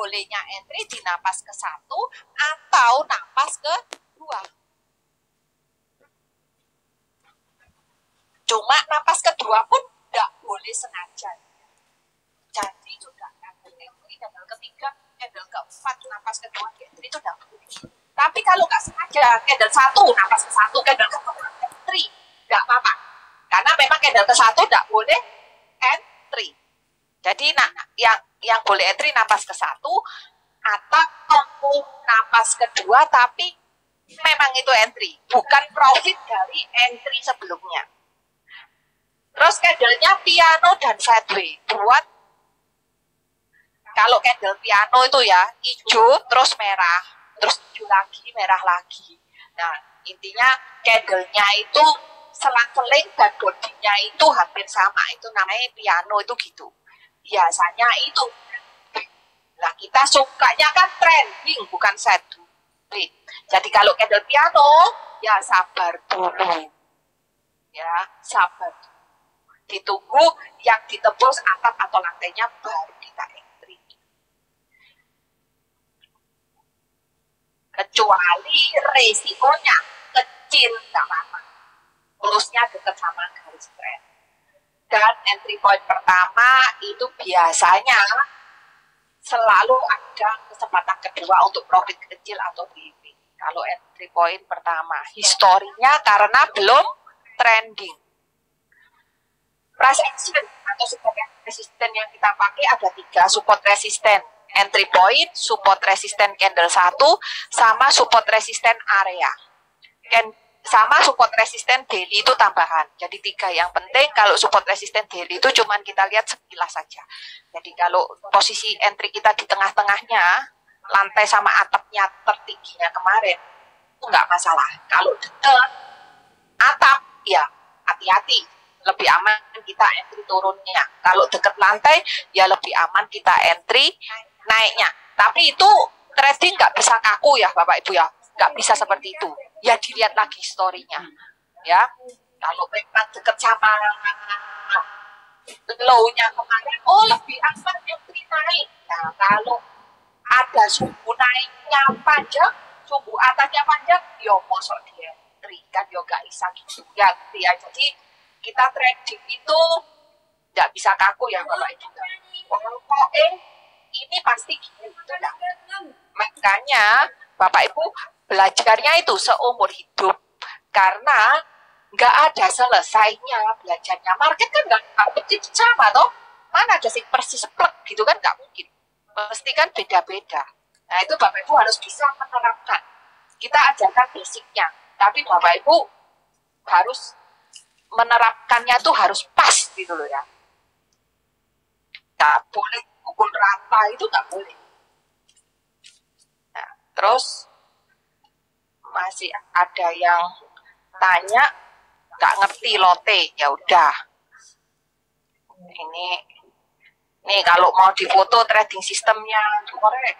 bolehnya entry di napas ke-1 atau napas ke-2. Cuma napas kedua pun tidak boleh sengaja. Jadi sudah candle entry, candle ketiga, candle keempat, napas kedua entry itu tidak boleh. Tapi kalau nggak sengaja, candle 1, napas ke-1, candle kedua entry, tidak apa-apa. Karena memang candle ke-1 tidak boleh entry. Jadi yang boleh entry napas ke-1 atau napas kedua, tapi memang itu entry, bukan profit dari entry sebelumnya. Terus candlenya piano dan sideway. Buat kalau candle piano itu ya hijau terus merah, terus hijau lagi, merah lagi. Nah, intinya candlenya itu selang-seling dan bodinya itu hampir sama. Itu namanya piano itu gitu. Biasanya itu. Nah, kita sukanya kan trending, bukan sideway. Jadi kalau candle piano, ya sabar dulu. Ya, sabar dulu. Ditunggu yang ditembus atap atau lantainya baru kita entry. Kecuali resikonya kecil, nggak apa-apa. Plusnya dekat sama garis trend. Dan entry point pertama itu biasanya selalu ada kesempatan kedua untuk profit kecil atau DP. Kalau entry point pertama, historinya karena belum trending. Price action atau support resisten yang kita pakai ada 3, support resisten entry point, support resisten candle 1, sama support resisten area. Sama support resisten daily itu tambahan. Jadi 3 yang penting. Kalau support resisten daily itu cuman kita lihat sekilas saja. Jadi kalau posisi entry kita di tengah-tengahnya, lantai sama atapnya tertingginya kemarin, itu nggak masalah. Kalau dekat atap, ya hati-hati. Lebih aman kita entry turunnya. Kalau deket lantai, ya lebih aman kita entry naiknya. Tapi itu trading nggak bisa kaku ya Bapak Ibu ya. Nggak bisa seperti itu. Ya dilihat lagi story-nya. Ya, kalau memang deket sama low-nya kemarin, oh lebih aman entry naik. Nah, kalau ada suku naiknya panjang, suku atasnya panjang, yo mosok di entry. Kan yo nggak bisa gitu. Ya, jadi kita trading itu nggak bisa kaku ya Bapak Ibu. Pokoknya ini pasti gitu. Makanya Bapak Ibu belajarnya itu seumur hidup. Karena nggak ada selesainya belajarnya. Market kan nggak persis sama toh. Mana ada sih persis plek gitu kan, nggak mungkin. Mesti kan beda-beda. Nah itu Bapak Ibu harus bisa menerapkan. Kita ajarkan basicnya. Tapi Bapak Ibu harus menerapkannya tuh harus pas gitu loh ya. Nggak boleh pukul rata, itu nggak boleh. Nah, terus masih ada yang tanya nggak ngerti lote, ya udah. Ini kalau mau difoto trading sistemnya korek.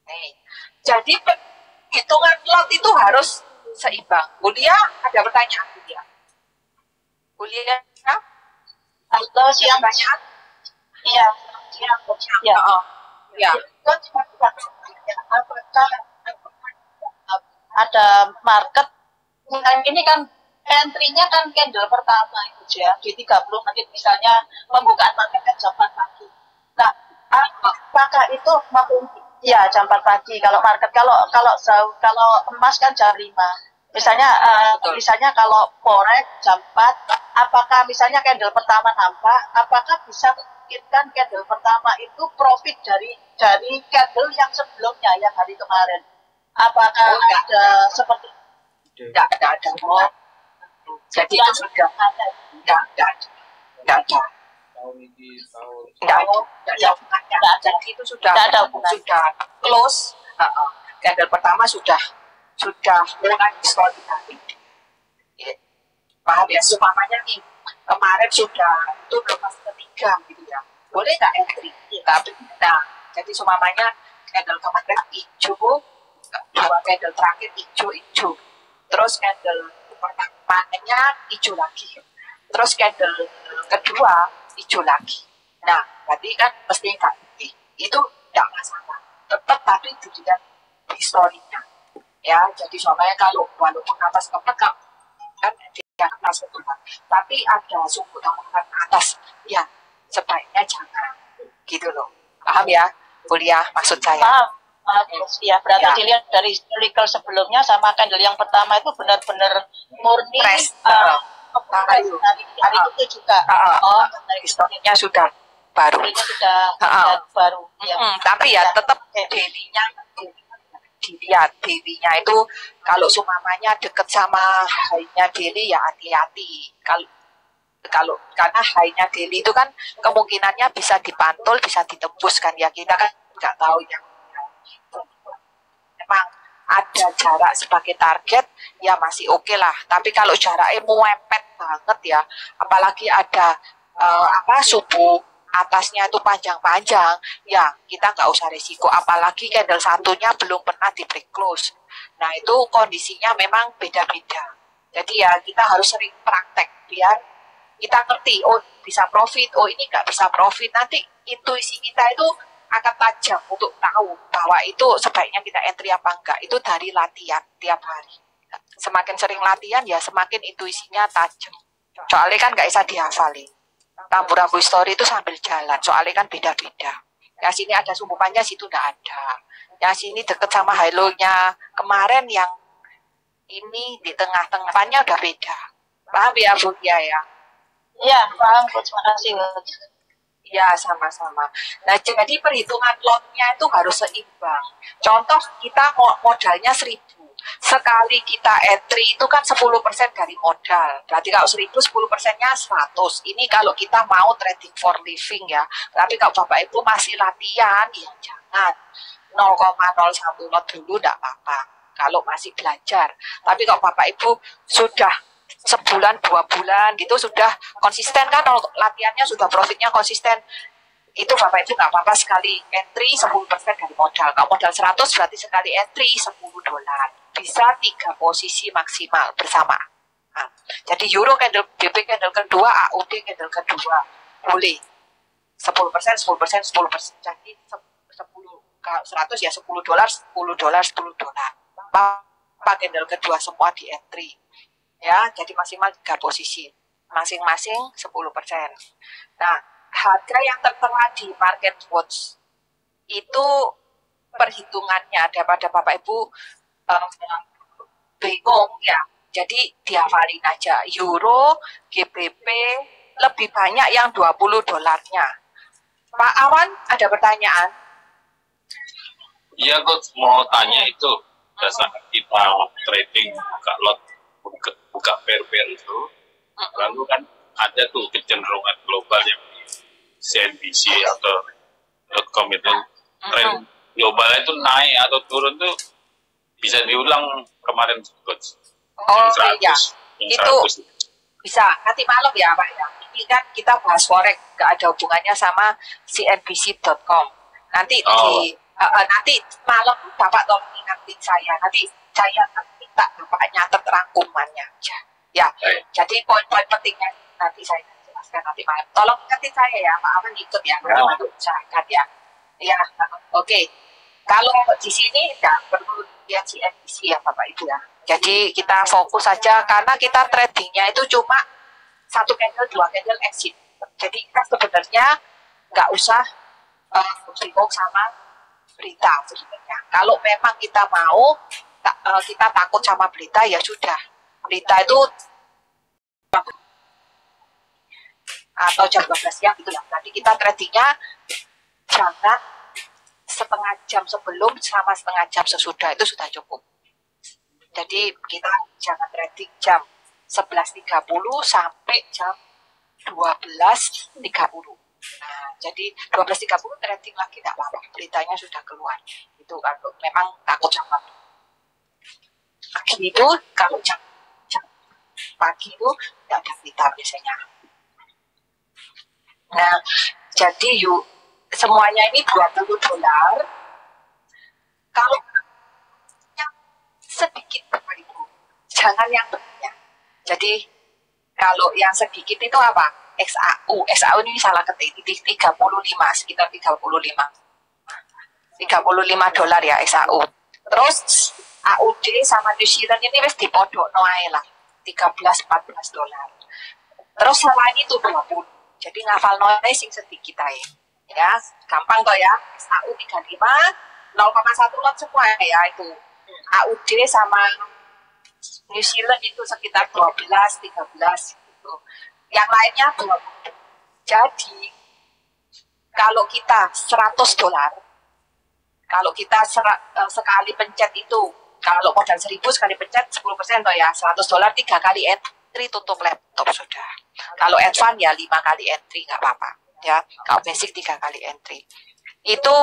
Nih, jadi hitungan lot itu harus seimbang. Bulia, ada pertanyaan Bulia? Bulia, ya? Halo, siang. Pertanyaan? Iya, siang. Ya. Ya. Apakah ada market? Ini kan entry-nya kan candle pertama itu ya, di 30 menit misalnya pembukaan market kan jam 4 pagi. Nah, apakah itu ya jam 4 pagi kalau market, kalau emas kan jam 5. Misalnya kalau forex jam 4, apakah misalnya candle pertama nampak, apakah bisa memungkinkan candle pertama itu profit dari candle yang sebelumnya, yang hari kemarin? Apakah ada seperti Enggak ada. Jadi itu sudah enggak ada. Jadi itu sudah close. Candle pertama sudah mulai story tadi. Paham ya? Umpamanya nih kemarin sudah itu lepas ketiga gitu ya. Boleh nggak entry? Tapi nah, jadi umpamanya candle kemarin hijau, dua candle terakhir hijau. Terus candle pertamanya hijau lagi. Terus candle kedua hijau lagi. Nah, berarti kan mesti ganti. itu tidak masalah. Tetap tadi dilihat historinya. Ya, jadi soalnya kalau walaupun atas kepegang kan dia atas itu kan, tapi ada sumbu tambahan atas, ya sebaiknya jangan gitu loh. Paham ya, kuliah maksud saya? Paham. Ya, berarti Ya. dilihat dari historical sebelumnya sama candle yang pertama itu benar-benar murni Fresh. dari hari itu juga. Dari historinya sudah baru. Ini sudah baru. Ya. Tapi ya tetap daily-nya dilihat daily-nya itu kalau sumamanya deket sama high-nya daily ya hati-hati. Kalau karena high-nya daily itu kan kemungkinannya bisa dipantul, bisa ditembus kan ya, kita kan nggak tahu yang memang ada jarak sebagai target ya masih oke lah. Tapi kalau jaraknya mepet banget ya, apalagi ada subuh atasnya itu panjang-panjang, ya kita nggak usah risiko. Apalagi candle satunya belum pernah di break close. Nah itu kondisinya memang beda-beda. Jadi ya kita harus sering praktek biar kita ngerti, oh bisa profit, oh ini nggak bisa profit. Nanti intuisi kita itu akan tajam untuk tahu bahwa itu sebaiknya kita entry apa enggak. Itu dari latihan tiap hari. Semakin sering latihan ya semakin intuisinya tajam. Soalnya kan nggak bisa dihafalin. Rambu-rambu story itu sambil jalan, soalnya kan beda-beda. Yang sini ada sumbu panjang, situ tidak ada. Yang sini deket sama halo-nya kemarin, yang ini di tengah-tengahnya udah beda. Paham ya Bu? Ya. Iya, paham. Terima kasih. Ya, sama-sama. Nah, jadi perhitungan lotnya itu harus seimbang. Contoh, kita modalnya 1.000. Sekali kita entry itu kan 10% dari modal. Berarti kalau 1.000, 10%-nya 100. Ini kalau kita mau trading for living ya. Tapi kalau Bapak Ibu masih latihan, ya jangan. 0,01 lot dulu tidak apa-apa. Kalau masih belajar. Tapi kalau Bapak Ibu sudah sebulan, 2 bulan gitu sudah konsisten kan, latihannya sudah profitnya konsisten, itu Bapak Ibu nggak apa-apa sekali entry 10% dari modal. Kalau modal 100 berarti sekali entry $10. Bisa 3 posisi maksimal bersamaan. Nah, jadi euro candle, BP candle kedua, AUD candle kedua boleh 10%, 10%, 10%. Jadi 10, kalau 100 ya $10, $10. Apa candle kedua semua di entry. Ya, jadi maksimal 3 posisi, masing-masing 10%. Nah, harga yang tertera di market watch itu perhitungannya daripada Bapak Ibu bingung ya. Jadi dihafalin aja, euro, GBP lebih banyak yang $20. Pak Awan ada pertanyaan? Iya, Coach, mau tanya itu pada saat kita trading buka lot, buka pair itu, lalu kan ada tuh kecenderungan global yang di CNBC atau .com itu, tren globalnya itu naik atau turun tuh bisa diulang kemarin, Coach. Oh iya, itu 100. bisa nanti malam ya Pak ya. Ini kan kita bahas forex, gak ada hubungannya sama cnbc.com. Nanti nanti malam Bapak tolong ingatin saya. Nanti saya minta Bapak nyatet rangkumannya aja. Ya, jadi poin-poin pentingnya nanti saya jelaskan nanti malam. Tolong ingatin saya ya, Pak Aman ikut ya. Nanti usahakan ya. Ya, oke. Kalau di sini nggak perlu lihat CNBC ya Bapak Ibu ya. Jadi kita fokus saja karena kita tradingnya itu cuma 1 candle, 2 candle exit. Jadi kita sebenarnya nggak usah bingung sama berita sebenarnya. Kalau memang kita mau, kita takut sama berita ya sudah. Berita itu atau jam 12 siang gitu ya. Nanti kita tradingnya jangan setengah jam sebelum sama setengah jam sesudah, itu sudah cukup. Jadi kita jangan trading jam 11.30 sampai jam 12.30. Nah, jadi 12.30 trading lagi tidak apa-apa, beritanya sudah keluar. Itu kalau memang takut sama pagi itu, kalau jam pagi itu tidak ada berita biasanya. Nah, jadi semuanya ini $20. Kalau yang sedikit Bapak Ibu, jangan yang banyak. Jadi kalau yang sedikit itu apa? XAU ini salah ketik, 35, sekitar 35. $35 ya SAU. Terus AUD sama New Zealand ini wis dipodokno ae lah. $13-14. Terus selain itu 20. Jadi ngafal ae sing sedikit ae. Ya, gampang toh ya. SAU 35, 0,1 lot semua ya itu. AUD sama New Zealand itu sekitar 12, 13 gitu. Yang lainnya 20. Jadi kalau kita $100, kalau kita sekali pencet itu, kalau modal 1.000 sekali pencet 10% toh ya, $100 3 kali entry tutup laptop sudah. Kalau advance ya 5 kali entry nggak apa-apa ya. Kalau basic 3 kali entry. Itu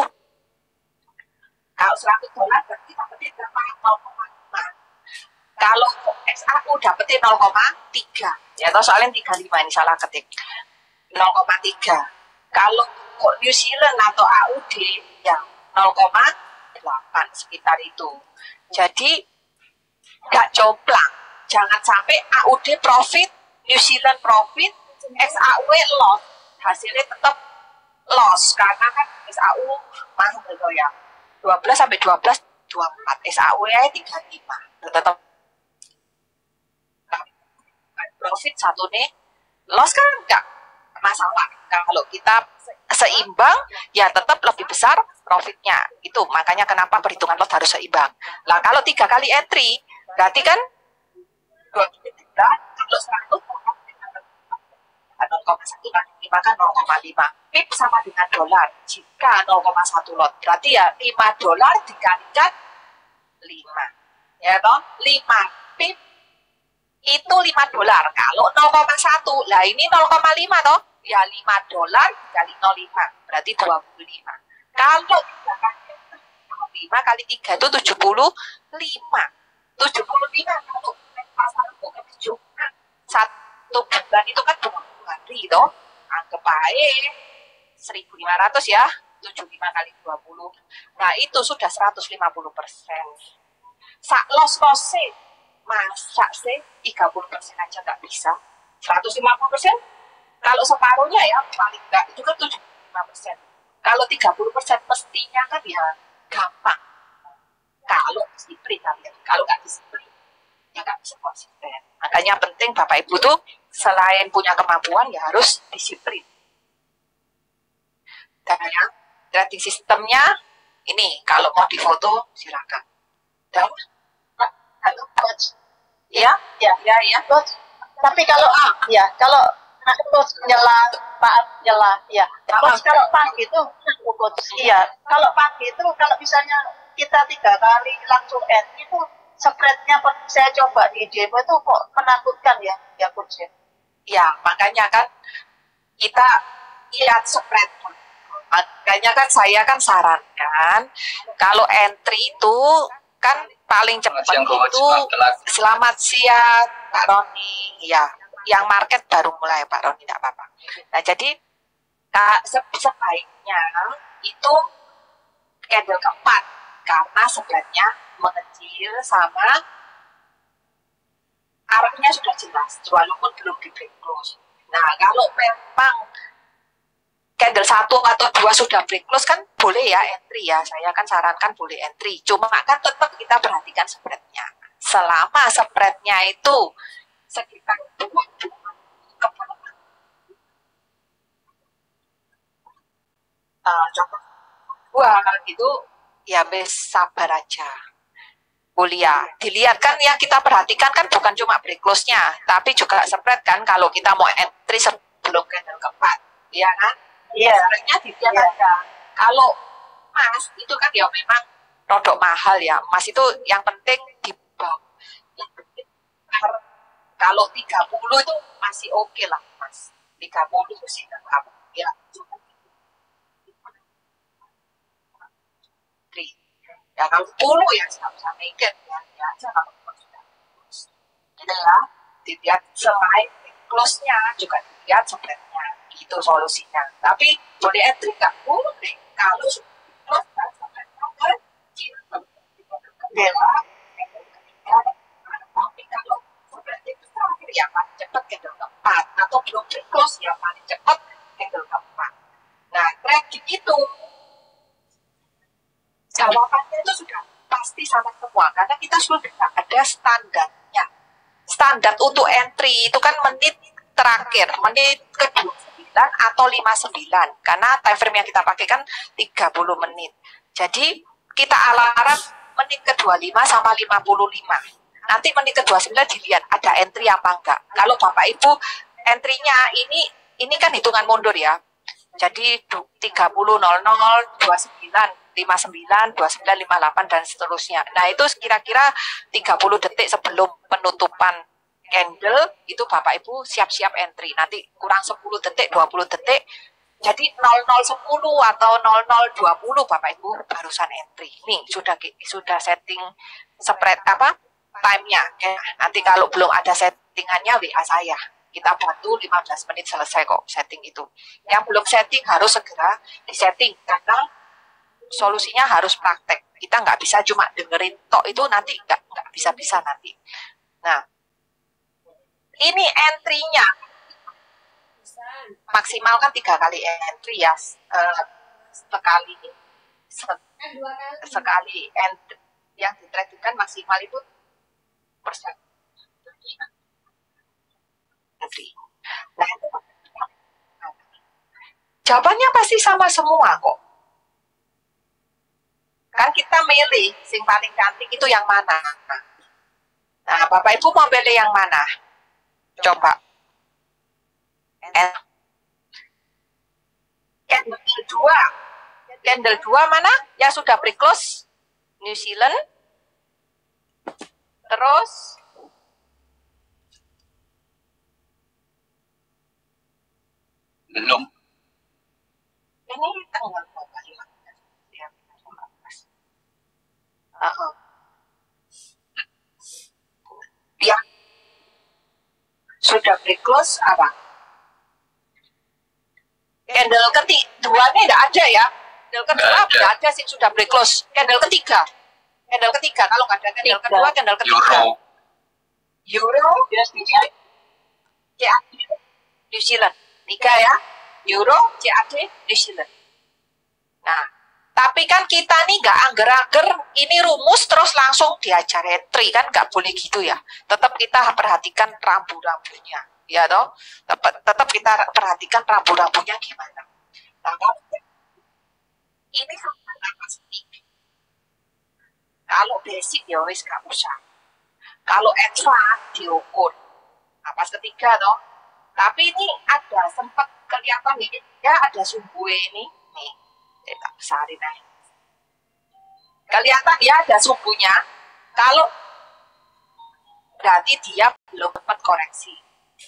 kalau $100 berarti dapetin berapa? 0,5. Kalau SAU dapetin 0,3 ya, atau soalnya 35 ini salah ketik 0,3. Kalau New Zealand atau AUD ya 0,8 sekitar itu. Jadi nggak jomplang, jangan sampai AUD profit, New Zealand profit, SAU loss, hasilnya tetap loss karena kan SAU mahal gitu ya, 12 sampai 12 24, SAU nya 35, tetap profit satu nih, loss kan enggak masalah. Kalau kita seimbang ya tetap lebih besar profitnya. Itu makanya kenapa perhitungan loss harus seimbang. Lah kalau 3 kali entry berarti kan 2 kalau 100 0,1 kali 5 kan 0,5 pip sama dengan dolar. Jika 0,1 lot berarti ya $5 dikalikan 5 ya toh, 5 pip itu $5. Kalau 0,1 lah ini 0,5 toh ya $5 dikali 0,5 berarti 25. Kalau 5 kali 3 itu 75. 75 kalau pasar bukan juga satu bulan itu kan 20 hari toh, anggap aja 1.500 ya, 75 kali 20. Nah itu sudah 150%. Sak los-lose masa sih 30% aja nggak bisa, 150%. Kalau separuhnya ya paling enggak itu kan 75%. Kalau 30% mestinya kan ya gampang. Kalau disiplin kalian, kalau nggak disiplin ya nggak bisa konsisten. Makanya penting Bapak Ibu tuh selain punya kemampuan ya harus disiplin. Dan ya trading sistemnya ini kalau mau difoto silakan. Dan Halo, coach. ya Coach. Tapi kalau kalau coach nyela, Pak nyela, ya. Coach kalau pagi itu, coach, kalau pagi itu kalau misalnya kita 3 kali langsung end itu spreadnya saya coba di demo itu kok menakutkan ya coach ya. Ya makanya kan kita lihat spread. Makanya kan saya kan sarankan kalau entry itu kan paling cepat itu selamat siang Pak Roni ya, yang market baru mulai Pak Roni tidak apa-apa. Nah jadi sebaiknya itu candle keempat karena spreadnya mengecil sama arahnya sudah jelas walaupun belum di break close. Nah kalau memang candle 1 atau 2 sudah break close kan boleh ya entry ya, saya kan sarankan boleh entry, cuma kan tetap kita perhatikan spreadnya. Selama spreadnya itu sekitar 2 ke bawah, contoh 2 gitu ya bes sabar aja. Kuliah dilihat kan yang kita perhatikan kan bukan cuma break close-nya tapi juga spread kan kalau kita mau entry sebelum candle keempat ya kan. Iya, spreadnya dilihat aja. Kalau emas itu kan ya memang produk mahal ya, emas itu yang penting di bawah. Yang penting kalau 30 itu masih oke lah mas, 30 itu sih nggak apa ya. Ya kalau 10 ya nggak usah mikir ya aja kalau sudah close. Gitu ya, dilihat selain close-nya juga dilihat spread-nya, itu solusinya. Tapi boleh entry nggak boleh kalau sudah close dan spread-nya kecil. Tapi kalau spread-nya besar ya paling cepat candle keempat atau belum close ya paling cepat candle keempat. Nah trading itu Jawabannya itu sudah pasti sama semua karena kita sudah ada standarnya. Standar untuk entry itu kan menit terakhir, menit ke-29 atau 59 karena time frame yang kita pakai kan 30 menit. Jadi kita alarm menit ke-25 sama 55. Nanti menit ke-29 dilihat ada entry apa enggak. Kalau Bapak Ibu entry-nya ini kan hitungan mundur ya. Jadi 30, 00, 29, 59, 29, 58 dan seterusnya. Nah, itu kira-kira 30 detik sebelum penutupan candle itu Bapak Ibu siap-siap entry. Nanti kurang 10 detik, 20 detik. Jadi 0010 atau 0020 Bapak Ibu barusan entry. Nih sudah setting spread time-nya. Ya. Nanti kalau belum ada settingannya WA saya. Kita bantu 15 menit selesai kok setting itu. Yang belum setting harus segera disetting karena solusinya harus praktek. Kita nggak bisa cuma dengerin tok itu nanti nggak bisa nanti. Nah, ini entry-nya maksimal kan 3 kali entry ya. Sekali entry yang ditradingkan maksimal itu persen. Nah, jawabannya pasti sama semua kok. Kan kita milih sing paling cantik itu yang mana. Nah, Bapak Ibu mau pilih yang mana? Coba. Candle 2 mana? Yang sudah pre-close? New Zealand. Terus belum. Ini tanggal berapa ya? Ya. Sudah pre-close apa? Candle kedua ini tidak ada ya. Candle kedua tidak ada sih sudah pre-close. Candle ketiga. Kalau nggak ada candle kedua, candle ketiga. Euro. CAD New Zealand. 3 ya. Euro, CAD, New Zealand. Nah, tapi kan kita nih nggak angger-angger ini rumus terus langsung diajar entry kan nggak boleh gitu ya. Tetap kita perhatikan rambu-rambunya, ya toh. Tetap kita perhatikan rambu-rambunya gimana. Nah, ini pasti. Kalau basic ya wis nggak usah. Kalau advance diukur. Napas ketiga toh. Tapi ini ada sempat kelihatan ini ya ada sumbu ini nih. Tak besarin aja. Kelihatan ya ada sumbunya. Kalau berarti dia belum sempat koreksi.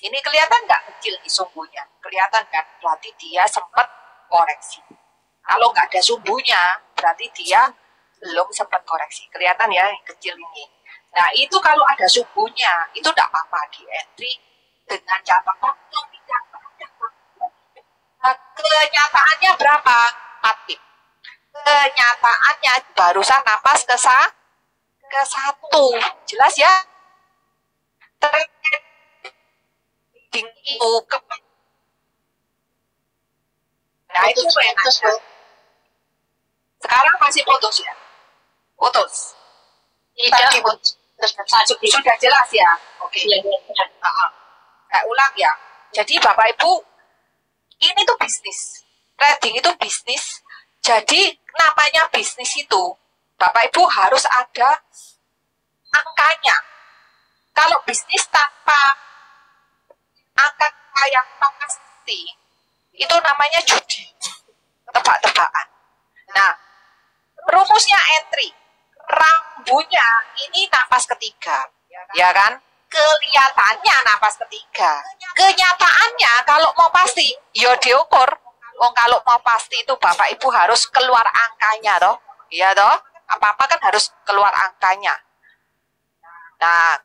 Ini kelihatan nggak kecil di sumbunya? Kelihatan kan? Berarti dia sempat koreksi. Kalau nggak ada sumbunya, berarti dia belum sempat koreksi. Kelihatan ya yang kecil ini. Nah itu kalau ada sumbunya, itu tidak apa-apa di entry dengan catatan tidak ada. Kenyataannya berapa? 4 pip. Kenyataannya barusan napas ke 1. Jelas ya? Trading itu nah itu enaknya. Sekarang masih putus ya? Putus. Tidak, Sudah jelas ya? Oke. Ulang ya. Jadi Bapak Ibu, ini tuh bisnis. Trading itu bisnis. Jadi namanya bisnis itu, Bapak Ibu harus ada angkanya. Kalau bisnis tanpa angka yang pasti, itu namanya judi. Tebak-tebakan. Nah, rumusnya entry. Rambunya ini napas ketiga. Ya kan? Kelihatannya napas ketiga. Kenyataannya kalau mau pasti, ya diukur. Kalau mau pasti itu Bapak Ibu harus keluar angkanya toh. Iya toh? Apa-apa kan harus keluar angkanya. Nah,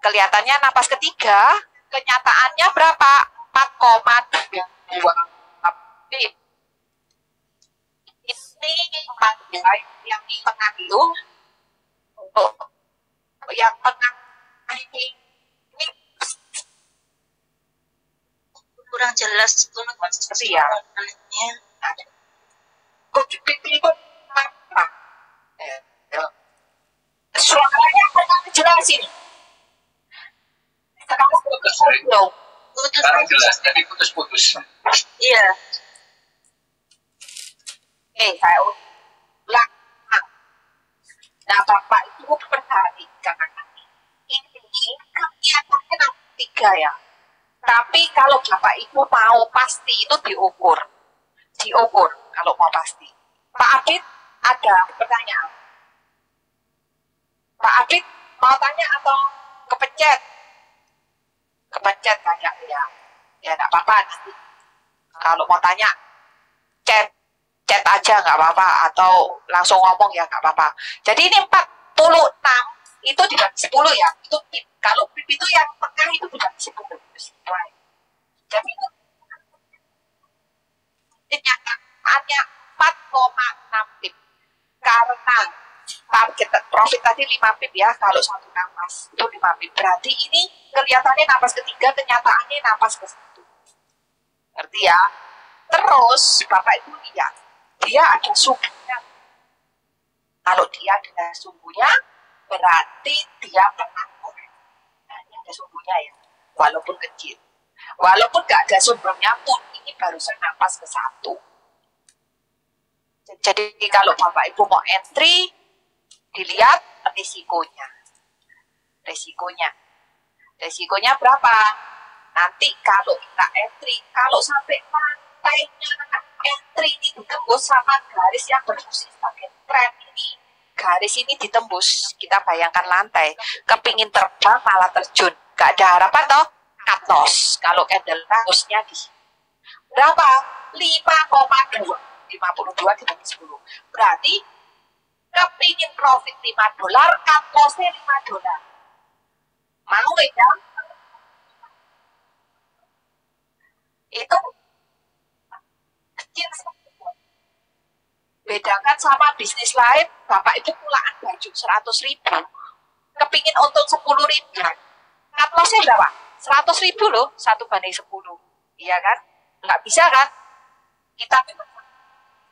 kelihatannya napas ketiga, kenyataannya berapa? 4,2 pip. Ini yang di tengah itu, yang tengah ini kurang jelas seperti ya. Suaranya pernah dijelasin. Sekarang Putus, Rik. dong. Sekarang jelas, jadi putus-putus. Iya. Saya ulang. Nah, Bapak itu perhatikan ini kelihatannya 3 ya. Tapi kalau Bapak Ibu mau pasti itu diukur kalau mau pasti. Pak Adit ada pertanyaan. Pak Adit mau tanya atau kepencet? Kepencet kayak ya nggak apa-apa nanti. Kalau mau tanya chat aja nggak apa-apa atau langsung ngomong ya nggak apa-apa. Jadi ini 46 itu dibagi 10 ya. Itu kalau pip itu yang tengah itu dibagi 10. Jadi kenyataannya 4,6 pip. Karena target profit tadi 5 pip ya, kalau satu napas itu 5 pip. Berarti ini kelihatannya napas ketiga, kenyataannya napas ke-1. Ngerti ya? Terus Bapak Ibu lihat, dia ada sumbunya. Kalau dia ada sumbunya, berarti dia pernah korek. Nah, ini ada sumbunya ya, walaupun kecil. Walaupun nggak ada sumbernya pun, ini barusan napas ke-1. Jadi kalau Bapak Ibu mau entry, dilihat risikonya. Risikonya berapa? Nanti kalau kita entry, kalau sampai lantainya entry ini ditembus sama garis yang berfungsi sebagai trend ini, garis ini ditembus, kita bayangkan lantai, kepingin terbang malah terjun, gak ada harapan toh, cut loss. Kalau candle lossnya di sini berapa? 5,2, 52 dibagi 10. Berarti kepingin profit $5, cut lossnya $5. Mau ya? Itu kecil sekali. Bedakan sama bisnis lain, Bapak itu pulaan baju 100.000, kepingin untung 10.000, cut lossnya berapa? 100.000 loh, 1/10. Iya kan? Nggak bisa kan? Kita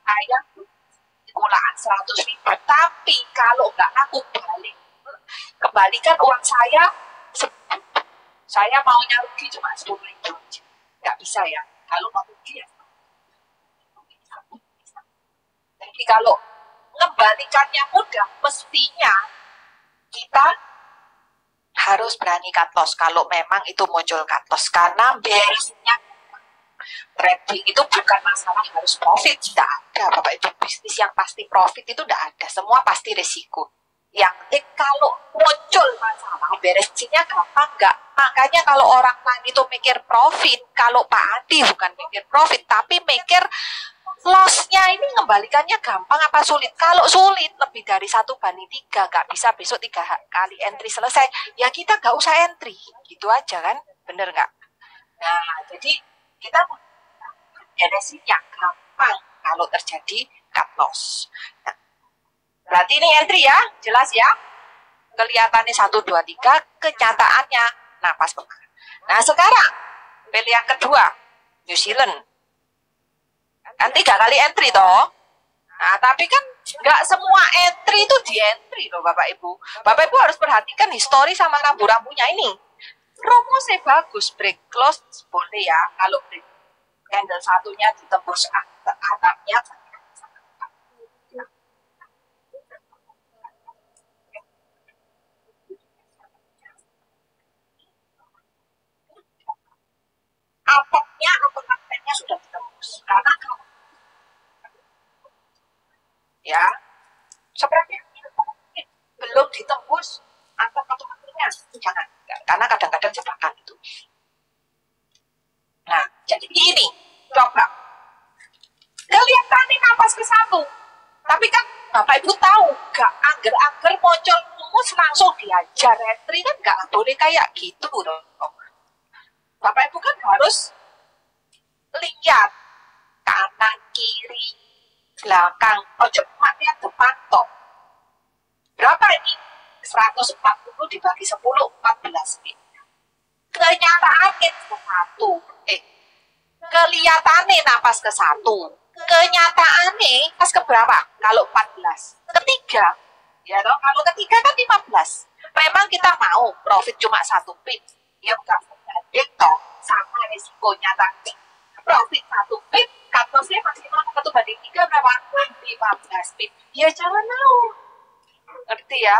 saya pulaan 100.000, tapi kalau nggak aku kembalikan uang saya maunya rugi cuma 10.000 aja. Nggak bisa ya, kalau mau rugi ya. Jadi kalau mengembalikannya mudah, mestinya kita harus berani cut loss kalau memang itu muncul cut loss, karena beresnya trading itu bukan masalah harus profit, tidak ada Bapak Ibu. Bisnis yang pasti profit itu tidak ada, semua pasti resiko. Yang penting kalau muncul masalah beresnya gampang nggak. Makanya kalau orang lain itu mikir profit, kalau Pak Adi bukan mikir profit tapi mikir lossnya ini mengembalikannya gampang apa sulit. Kalau sulit lebih dari 1/3 nggak bisa besok 3 kali entry selesai, ya kita nggak usah entry, gitu aja kan, bener nggak? Nah jadi kita beresnya gampang kalau terjadi cut loss. Nah, berarti ini entry ya, jelas ya, kelihatannya 1, 2, 3, kenyataannya napas pernah. Nah sekarang pilih yang kedua, New Zealand. Kan 3 kali entry toh. Nah, tapi kan nggak semua entry itu di entry loh Bapak Ibu. Bapak Ibu harus perhatikan histori sama rambu-rambunya ini. Rumusnya bagus, break close boleh ya. Kalau break candle satunya ditembus atapnya. Atapnya atau lantainya sudah ditembus. Karena ya seperti belum ditembus atau lantainya jangan, karena kadang-kadang jebakan itu. Nah jadi ini coba kelihatannya napas ke-1, tapi kan Bapak Ibu tahu gak angger-angger muncul rumus langsung diajar entry kan gak boleh kayak gitu loh. Bapak Ibu kan harus lihat kanan kiri belakang, cuma lihat depan toh. Berapa ini? 140 dibagi 10, 14 pip. Kenyataannya ke-1. Kelihatannya napas ke-1. Kenyataannya pas ke berapa? Kalau 14. Ketiga. Ya toh, kalau ketiga kan 15. Memang kita mau profit cuma 1 pip. Ya bukan sebanding toh sama risikonya tadi. Profit 1 pip, cut loss-nya maksimal 1/3 berapa? 15 pip. Ya jangan mau. Ngerti ya?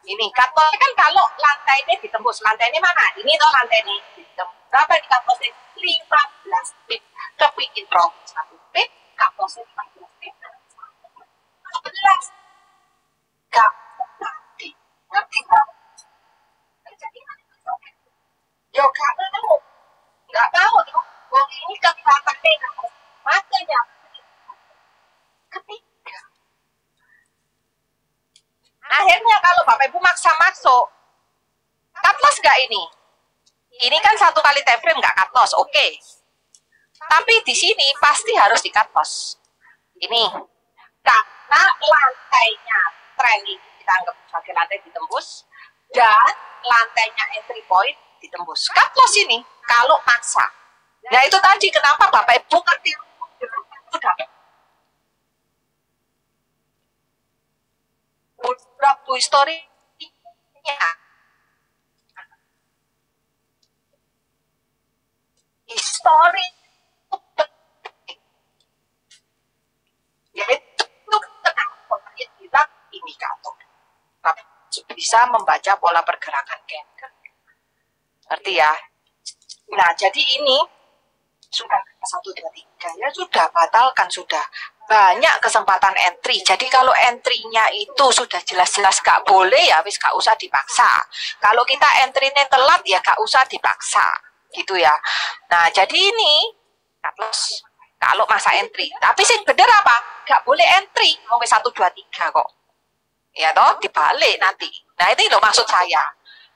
Ini cut loss kan kalau lantai ini ditembus. Lantai ini mana? Ini toh lantai ini ditembus. Berapa di cut loss-nya? 15 pip. Kepingin profit 1 pip, cut loss-nya 15 pip. 11. Gak nanti. Ngerti gak? Yo gak mau. Gak mau tuh. Wong ini kelihatan beda. Makanya ketiga. Akhirnya kalau Bapak Ibu maksa masuk, cut loss gak ini? Ini kan 1 kali time frame gak cut loss, oke. Tapi di sini pasti harus di cut loss. Ini karena lantainya tren ini kita anggap sebagai lantai ditembus dan lantainya entry point ditembus. Cut loss ini kalau maksa. Nah itu tadi kenapa Bapak Ibu ngerti sudah berapa historinya histori yaitu kenapa dia bilang indikator bisa membaca pola pergerakan candle. Ngerti ya? Nah jadi ini sudah 1, 2, 3 ya sudah batalkan sudah banyak kesempatan entry. Jadi kalau entry-nya itu sudah jelas-jelas gak boleh ya wis gak usah dipaksa. Kalau kita entry-nya telat ya gak usah dipaksa gitu ya. Nah jadi ini kalau masa entry. Tapi sih bener apa? Gak boleh entry mau 1, 2, 3 kok. Ya toh dibalik nanti. Nah ini loh maksud saya.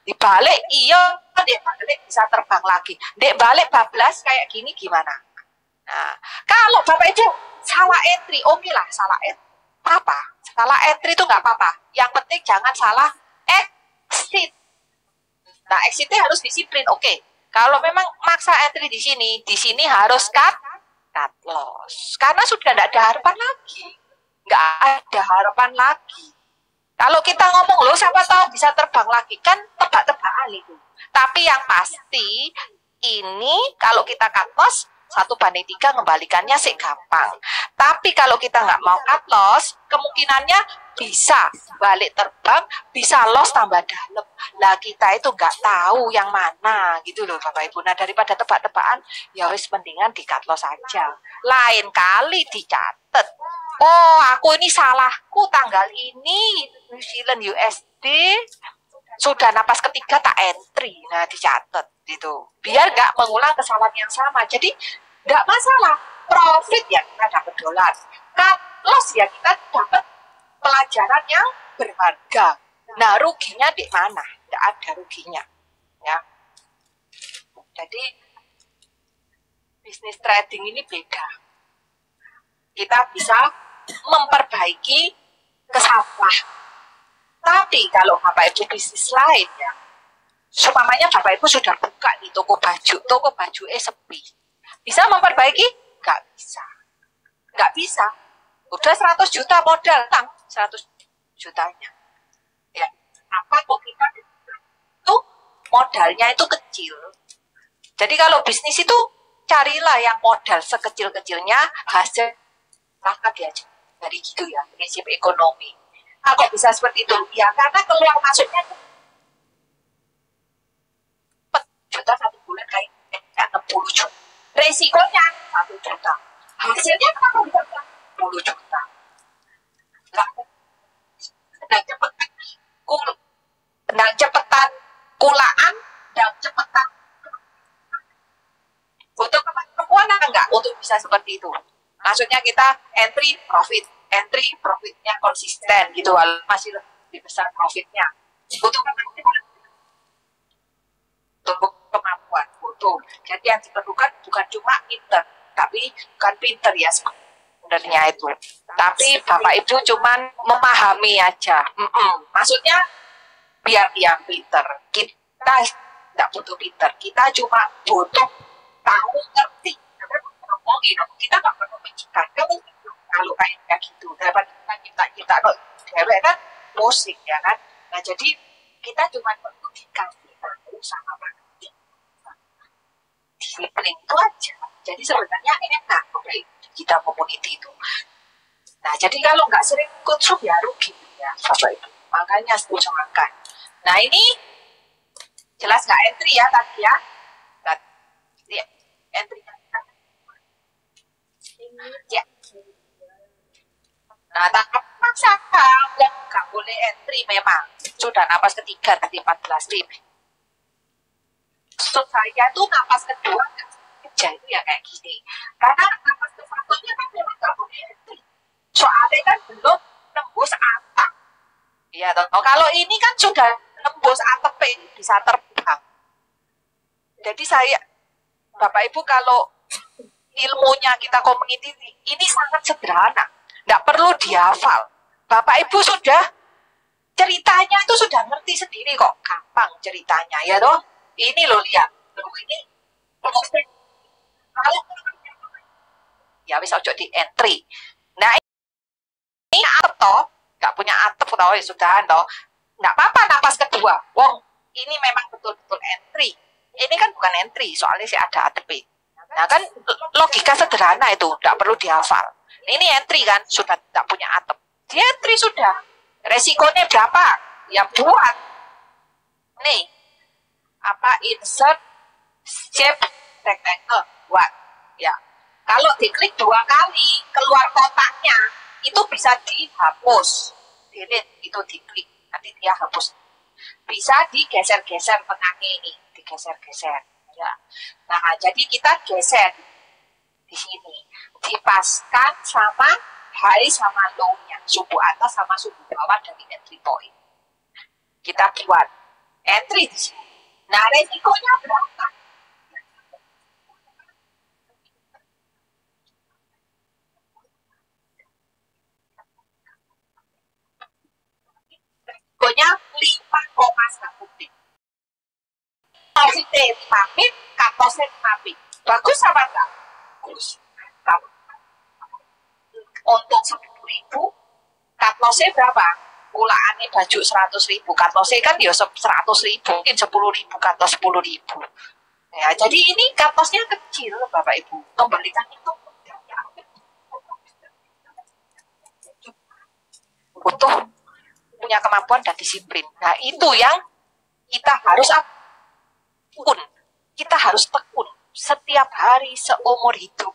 Dibalik iya, dek balik bisa terbang lagi. Dek balik bablas kayak gini gimana? Nah, kalau Bapak Ibu salah entry, oke lah salah entry. Apa? Salah entry itu nggak apa-apa. Yang penting jangan salah exit. Nah, exitnya harus disiplin, oke. Kalau memang maksa entry di sini harus cut loss. Karena sudah tidak ada harapan lagi. Nggak ada harapan lagi. Kalau kita ngomong loh, siapa tahu bisa terbang lagi. Kan tebak-tebakan itu. Tapi yang pasti, ini kalau kita cut loss, 1/3 ngembalikannya sih gampang. Tapi kalau kita nggak mau cut loss, kemungkinannya bisa balik terbang, bisa loss tambah dalam. Nah kita itu nggak tahu yang mana gitu loh Bapak Ibu. Nah daripada tebak-tebakan, ya wis mendingan di cut loss aja. Lain kali dicatat. Oh aku ini salahku tanggal ini New Zealand USD sudah napas ketiga tak entry. Nah dicatat gitu. Biar nggak mengulang kesalahan yang sama. Jadi nggak masalah. Profit ya kita dapat dolar. Cut loss ya kita dapat pelajaran yang berharga. Nah, ruginya di mana? Tidak ada ruginya. Ya. Jadi, bisnis trading ini beda. Kita bisa memperbaiki kesalahan. Tapi kalau Bapak Ibu bisnis lain ya, seumpamanya Bapak Ibu sudah buka di toko baju sepi. Bisa memperbaiki? Nggak bisa. Nggak bisa. Udah 100 juta modal, 100 jutanya. Ya, apa kok kita itu modalnya itu kecil. Jadi kalau bisnis itu carilah yang modal sekecil-kecilnya, hasil maka dia dari gitu ya, prinsip ekonomi. Kok bisa seperti itu? Ya karena keluar masuknya juta 1 bulan kayak 60 juta. Resikonya 1 juta. Hasilnya kenapa bisa 10 juta? Dan cepetan kulaan dan cepetan untuk kemampuan enggak untuk bisa seperti itu. Maksudnya kita entry profitnya konsisten gitu, masih lebih besar profitnya. Untuk kemampuan butuh. Jadi yang diperlukan bukan cuma pinter, tapi bukan pinter ya sebenarnya itu. Tapi Bapak Ibu cuman memahami aja. Maksudnya biar dia pinter. Kita tidak butuh pinter. Kita cuma butuh tahu ngerti. Kita nggak perlu menciptakan kalau kayak gitu. Daripada kita cewek kan, pusing ya kan. Nah jadi kita cuma perlu dikasih tahu sama Pak disiplin itu aja. Jadi sebenarnya enak kita community itu. Nah jadi kalau nggak sering ikut Zoom ya rugi ya Bapak Ibu. Makanya usahakan. Nah ini jelas nggak entry ya tadi ya? Entry ya. Nah, tapi maksa nggak boleh entry memang. Sudah napas ketiga tadi 14 rim. Maksud saya tuh napas kedua aja itu ya kayak gini. Karena napas ke-1-nya kan memang nggak boleh entry. Soalnya kan belum nembus atap. Iya, toh. Kalau ini kan sudah nembus atap bisa terbang. Jadi saya, Bapak Ibu kalau ilmunya kita community ini sangat sederhana. Nggak perlu dihafal. Bapak Ibu sudah ceritanya itu sudah ngerti sendiri kok. Gampang ceritanya ya toh. Ini loh lihat. Ini kalau ya bisa ojo di entry. Nah ini atap toh. Nggak punya atap toh ya sudah toh. Nggak apa-apa napas kedua. Wong ini memang betul-betul entry. Ini kan bukan entry soalnya sih ada atap. Nah kan logika sederhana itu. Nggak perlu dihafal. Ini entry kan, sudah tidak punya atap. Di entry sudah. Resikonya berapa? Ya buat. Nih. Apa? Insert shape rectangle. Buat. Ya. Kalau diklik 2 kali, keluar kotaknya, itu bisa dihapus. Delete, itu diklik. Nanti dia hapus. Bisa digeser-geser tengahnya ini. Digeser-geser. Ya. Nah, jadi kita geser di sini dipaskan sama high sama low-nya, suku atas sama suku bawah dari entry point. Kita buat entry di sini. Nah, resikonya berapa? Resikonya 5,1 pip. Posisi 5 pip, katosnya 5 pip. Bagus apa enggak? Bagus. Untuk 10.000, katosnya berapa? Ulaannya baju 100.000, katosnya kan ya 100.000, mungkin 10.000, katos 10.000. Ya, jadi ini katosnya kecil, Bapak Ibu. Kembalikan itu butuh punya kemampuan dan disiplin. Nah, itu yang kita harus tekun. Kita harus tekun setiap hari seumur hidup.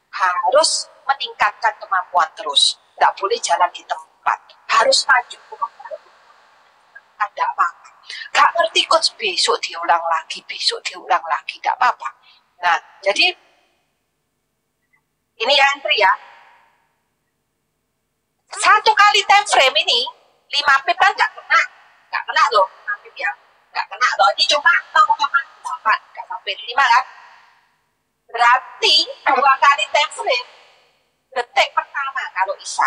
Harus meningkatkan kemampuan terus. Tidak boleh jalan di tempat. Harus maju. Ada apa? Gak ngerti coach, besok diulang lagi. Tidak apa-apa. Nah, jadi ini ya entry ya. 1 kali time frame ini 5 pip kan gak kena loh 5 pip ya. Gak kena loh. Ini cuma 0,8. Gak sampai 5 kan. Berarti 2 kali time frame detik pertama kalau Isa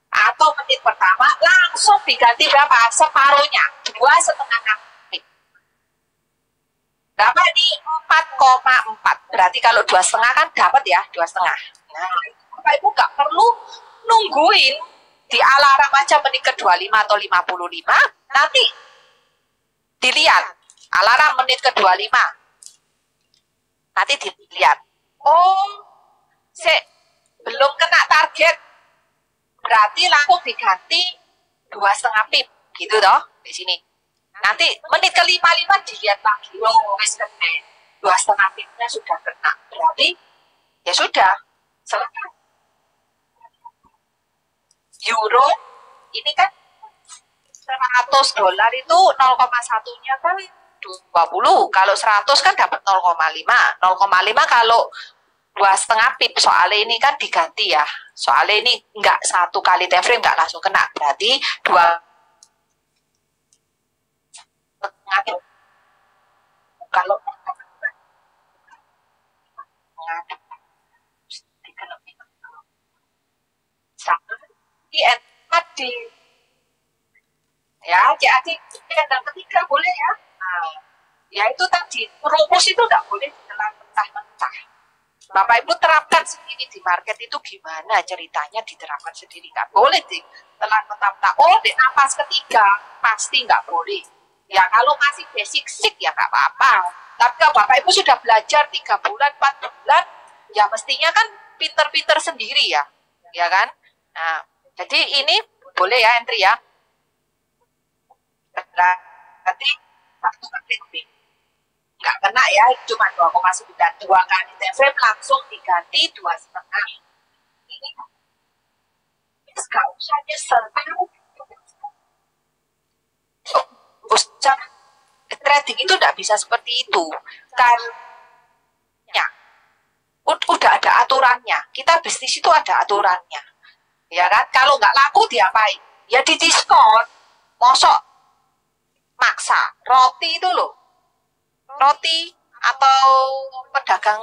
atau menit pertama langsung diganti berapa? Separuhnya 2,5 pip. Berapa ini? 4,4. Berarti kalau 2,5 kan dapat ya 2,5. Nah, Bapak Ibu gak perlu nungguin di alarm aja menit ke-25 atau 55. Nanti dilihat alarm menit ke-25. Nanti dilihat. Oh, belum kena target. Berarti langsung diganti 2,5 pip. Gitu toh, di sini. Nanti menit ke-55 dilihat lagi. Oh, wis kena. 2,5 pipnya sudah kena. Berarti ya sudah. Selesai. Euro ini kan $100 itu 0,1-nya kan 20. Kalau 100 kan dapat 0,5. 0,5 kalau 2,5 pip. Soalnya ini kan diganti ya. Soalnya ini enggak 1 kali time frame enggak langsung kena. Berarti 2,5 kalau tadi ya jadi dan ketiga boleh ya. Nah, ya itu tadi rumus itu nggak boleh ditelan mentah-mentah. Bapak Ibu terapkan sendiri di market itu gimana ceritanya, diterapkan sendiri. Nggak boleh di telan mentah-mentah. Oh, di napas ketiga pasti nggak boleh. Ya kalau masih basic ya nggak apa-apa. Tapi kalau Bapak Ibu sudah belajar 3 bulan, 4 bulan, ya mestinya kan pinter-pinter sendiri ya, ya kan? Nah, jadi ini boleh ya entry ya. Berarti 1 kali lebih. Nggak kena ya, cuma 2,9. 2 kali TFM langsung diganti 2,5. Ini nggak usah nyesel. Usah trading itu nggak bisa seperti itu. Karena udah ada aturannya. Kita bisnis itu ada aturannya. Ya kan? Kalau nggak laku diapain? Ya di diskon. Mosok maksa. Roti itu loh. Roti atau pedagang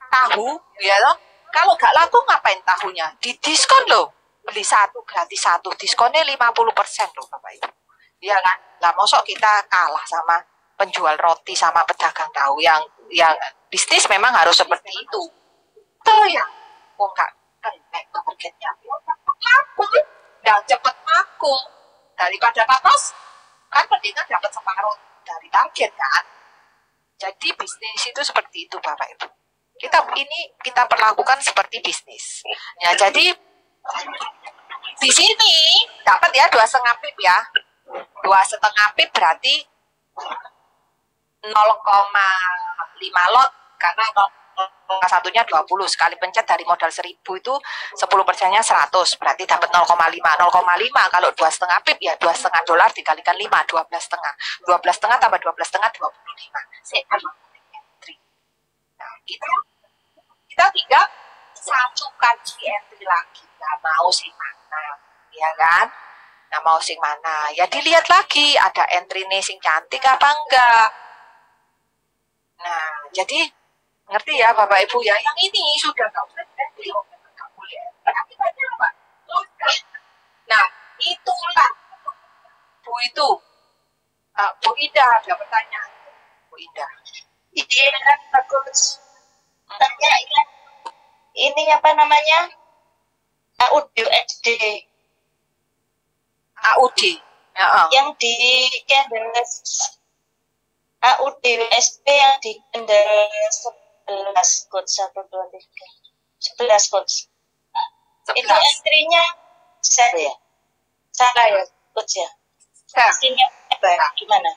tahu, ya loh. Kalau nggak laku ngapain tahunya? Di diskon loh. Beli 1 gratis 1. Diskonnya 50% loh Bapak Ibu. Ya kan? Lah mosok kita kalah sama penjual roti sama pedagang tahu yang bisnis memang harus seperti itu. Tuh ya. Kok nggak kena targetnya? Laku. Dan cepat laku. Daripada patos, kan mendingan dapat separuh dari target kan. Jadi bisnis itu seperti itu Bapak Ibu. Kita perlakukan seperti bisnis. Ya jadi di sini dapat ya 2,5 pip ya. 2,5 pip berarti 0,5 lot karena 0,1-nya 20 sekali pencet dari modal 1.000 itu 10%-nya 100 berarti dapat 0,5 kalau 2,5 pip ya $2,5 dikalikan 5 12,5 tambah 12,5 25 entry. Nah kita tinggal satukan di entry lagi. Nah, mau sih mana ya kan, nah mau sing mana ya dilihat lagi ada entry nih sing cantik apa enggak. Nah jadi ngerti ya Bapak Ibu ya, yang ini sudah nggak usah entry, nggak boleh. Akibatnya apa? Nah itulah Bu itu Bu Indah ada pertanyaan. Bu Indah. Ini kan bagus. Tanya ini apa namanya? AUD. AUD. Ya, yang di candles AUD USP yang di candles 11 codes 1 2 3 11 codes. Itu entry-nya set ya? Salah ya codes ya? Hasilnya gimana?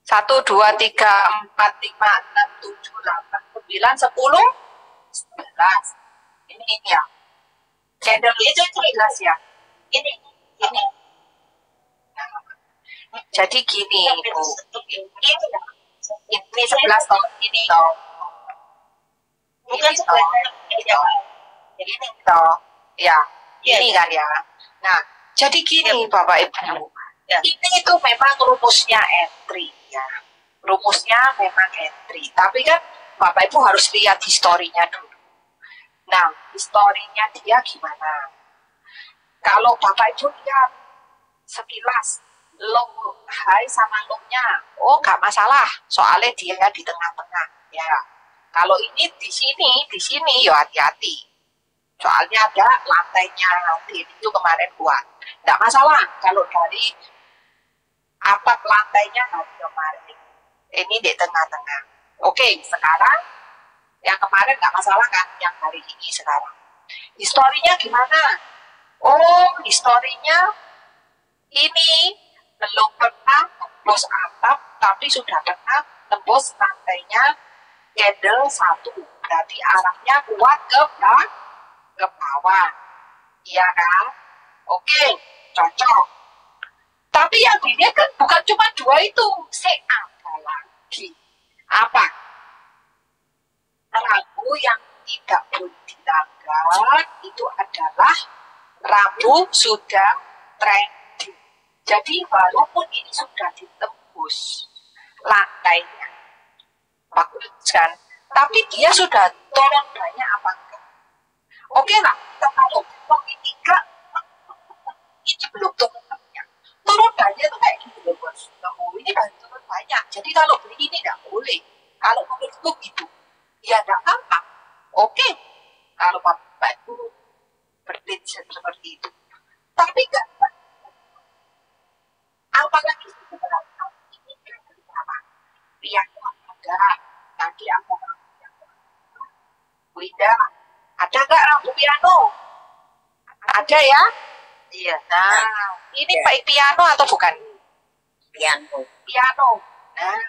1, 2, 3, 4, 5, 6, 7, 8, 9, 10, 11. Ini ya. Candle itu 11 ya. Ini. Jadi gini Bu. Ini 11 toh. Ini toh. Bukan 11. Ini toh. Ya. Ini kan ya. Nah, jadi gini Bapak Ibu. Ini itu memang rumusnya entry ya. Rumusnya memang entry. Tapi kan Bapak Ibu harus lihat historinya dulu. Nah, historinya dia gimana? Kalau Bapak Ibu lihat sekilas low high sama low-nya, oh nggak masalah. Soalnya dia di tengah-tengah ya. Kalau ini di sini ya hati-hati. Soalnya ada lantainya itu kemarin kuat. Nggak masalah kalau dari atap lantainya hari kemarin. Ini di tengah-tengah. Oke, sekarang yang kemarin nggak masalah kan, yang hari ini sekarang. Historinya gimana? Oh, historinya ini belum pernah tembus atap, tapi sudah pernah tembus lantainya candle 1. Berarti arahnya kuat ke bawah. Iya kan? Oke, cocok. Tapi yang dilihat kan bukan cuma 2 itu. Ada lagi. Apa? Rabu yang tidak boleh dilanggar itu adalah Rabu sudah trading. Jadi walaupun ini sudah ditembus lantainya, bagus kan? Tapi dia sudah turun banyak apa enggak? Oke lah, kita tahu ini enggak, ini belum turun banyak. Turun banyak itu kayak gitu loh bos. Oh, ini baru turun banyak. Jadi kalau beli ini enggak boleh. Kalau menurutku gitu. Ya enggak apa-apa. Oke, seperti itu. Tapi enggak, apalagi sebenarnya ini apa? Piano ada, tadi aku Winda, ada nggak lampu piano? Ada ya? Iya. Nah, ini Pak piano atau bukan? Piano. Piano. Nah,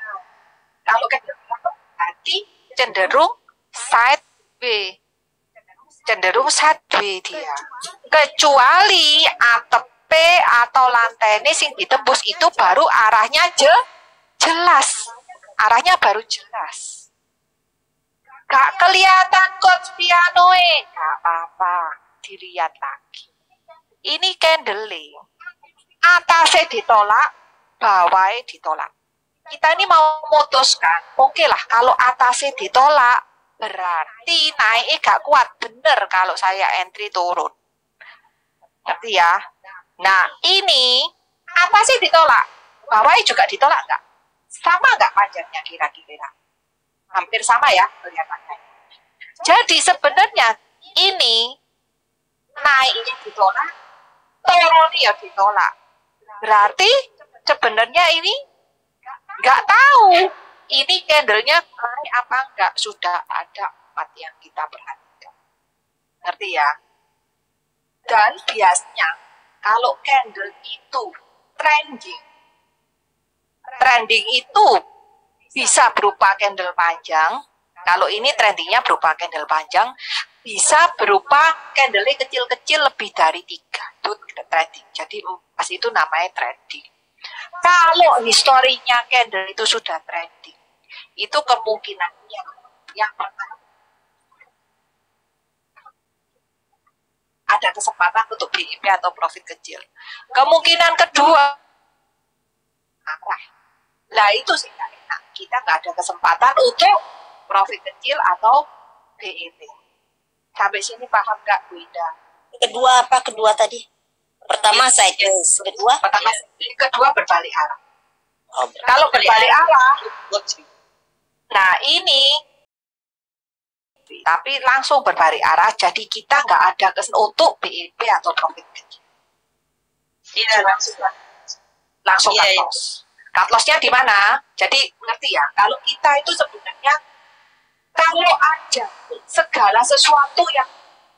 kalau candle piano berarti cenderung side B. Cenderung side B dia. Kecuali atep P atau lantainya sing ditembus itu baru arahnya jelas. Arahnya baru jelas. Gak kelihatan chord pianoe, gak apa-apa, dilihat lagi. Ini candling, atasnya ditolak, bawahnya ditolak. Kita ini mau memutuskan, oke lah kalau atasnya ditolak, berarti naiknya gak kuat, bener kalau saya entry turun. Ngerti ya? Nah ini atasnya ditolak, bawahnya juga ditolak nggak? Sama nggak panjangnya kira-kira? Hampir sama ya kelihatannya. Jadi sebenarnya ini naiknya ditolak, turunnya ditolak. Berarti sebenarnya ini nggak tahu ini candlenya naik apa enggak. Sudah ada 4 yang kita perhatikan. Ngerti ya? Dan biasanya kalau candle itu trending itu bisa berupa candle panjang. Kalau ini trendingnya berupa candle panjang, bisa berupa candle kecil-kecil lebih dari 3. Itu trending. Jadi pas itu namanya trending. Kalau historinya candle itu sudah trending, itu kemungkinannya yang pertama ada kesempatan untuk BIP atau profit kecil. Kemungkinan kedua arah. Nah itu sih nggak enak. Kita nggak ada kesempatan untuk profit kecil atau BEP. Sampai sini paham nggak Bu Ida? Kedua apa? Kedua tadi? Pertama sideways. Kedua berbalik arah. Kalau berbalik arah, nah ini tapi langsung berbalik arah, jadi kita nggak ada untuk BEP atau profit kecil. Ini langsung cut loss. Cut loss-nya di mana? Jadi ngerti ya, kalau kita itu sebenarnya kalau ada segala sesuatu yang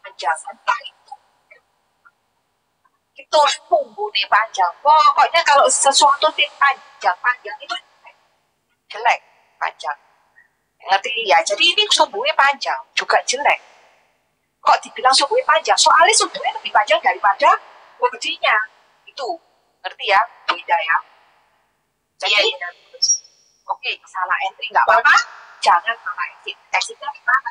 menjaga entah itu punggungnya panjang. Pokoknya kalau sesuatu yang panjang itu jelek, panjang. Ngerti ya? Jadi ini sumbunya panjang, juga jelek. Kok dibilang sumbunya panjang? Soalnya sumbunya lebih panjang daripada bodinya. Itu, ngerti ya? Beda ya? Jadi, oke, salah entry nggak apa-apa. Jangan salah exit. Exitnya gimana?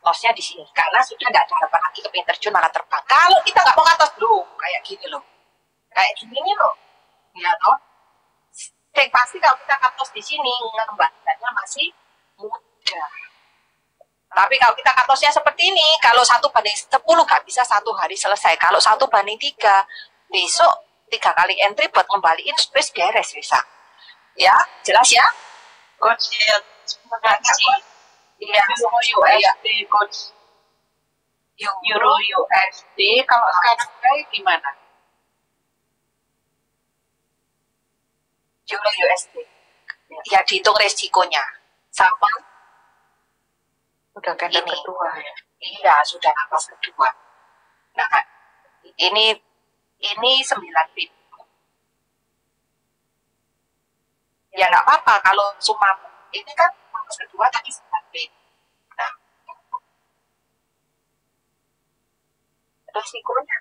Loss-nya di sini. Karena sudah nggak ada harapan lagi kepingin terjun malah terbang. Kalau kita nggak mau ngatos dulu, kayak gini loh. Kayak gini nih loh. Ya toh? Yang pasti kalau kita cut di sini, ngembalikannya masih mudah. Tapi kalau kita cut loss-nya seperti ini, kalau 1/10 nggak bisa 1 hari selesai. Kalau 1/3, besok 3 kali entry buat ngembaliin space beres bisa. Ya, jelas ya? Coach, terima kasih. Iya, USD, Coach. Euro USD, kalau sekarang kayak gimana? Euro USD. Ya dihitung resikonya. Sama. Sudah candle kedua ya. Iya, sudah nafas kedua. Nah, ini 9 pip. Ya nggak apa-apa kalau cuma ini kan nafas kedua tadi 9 pip. Nah, resikonya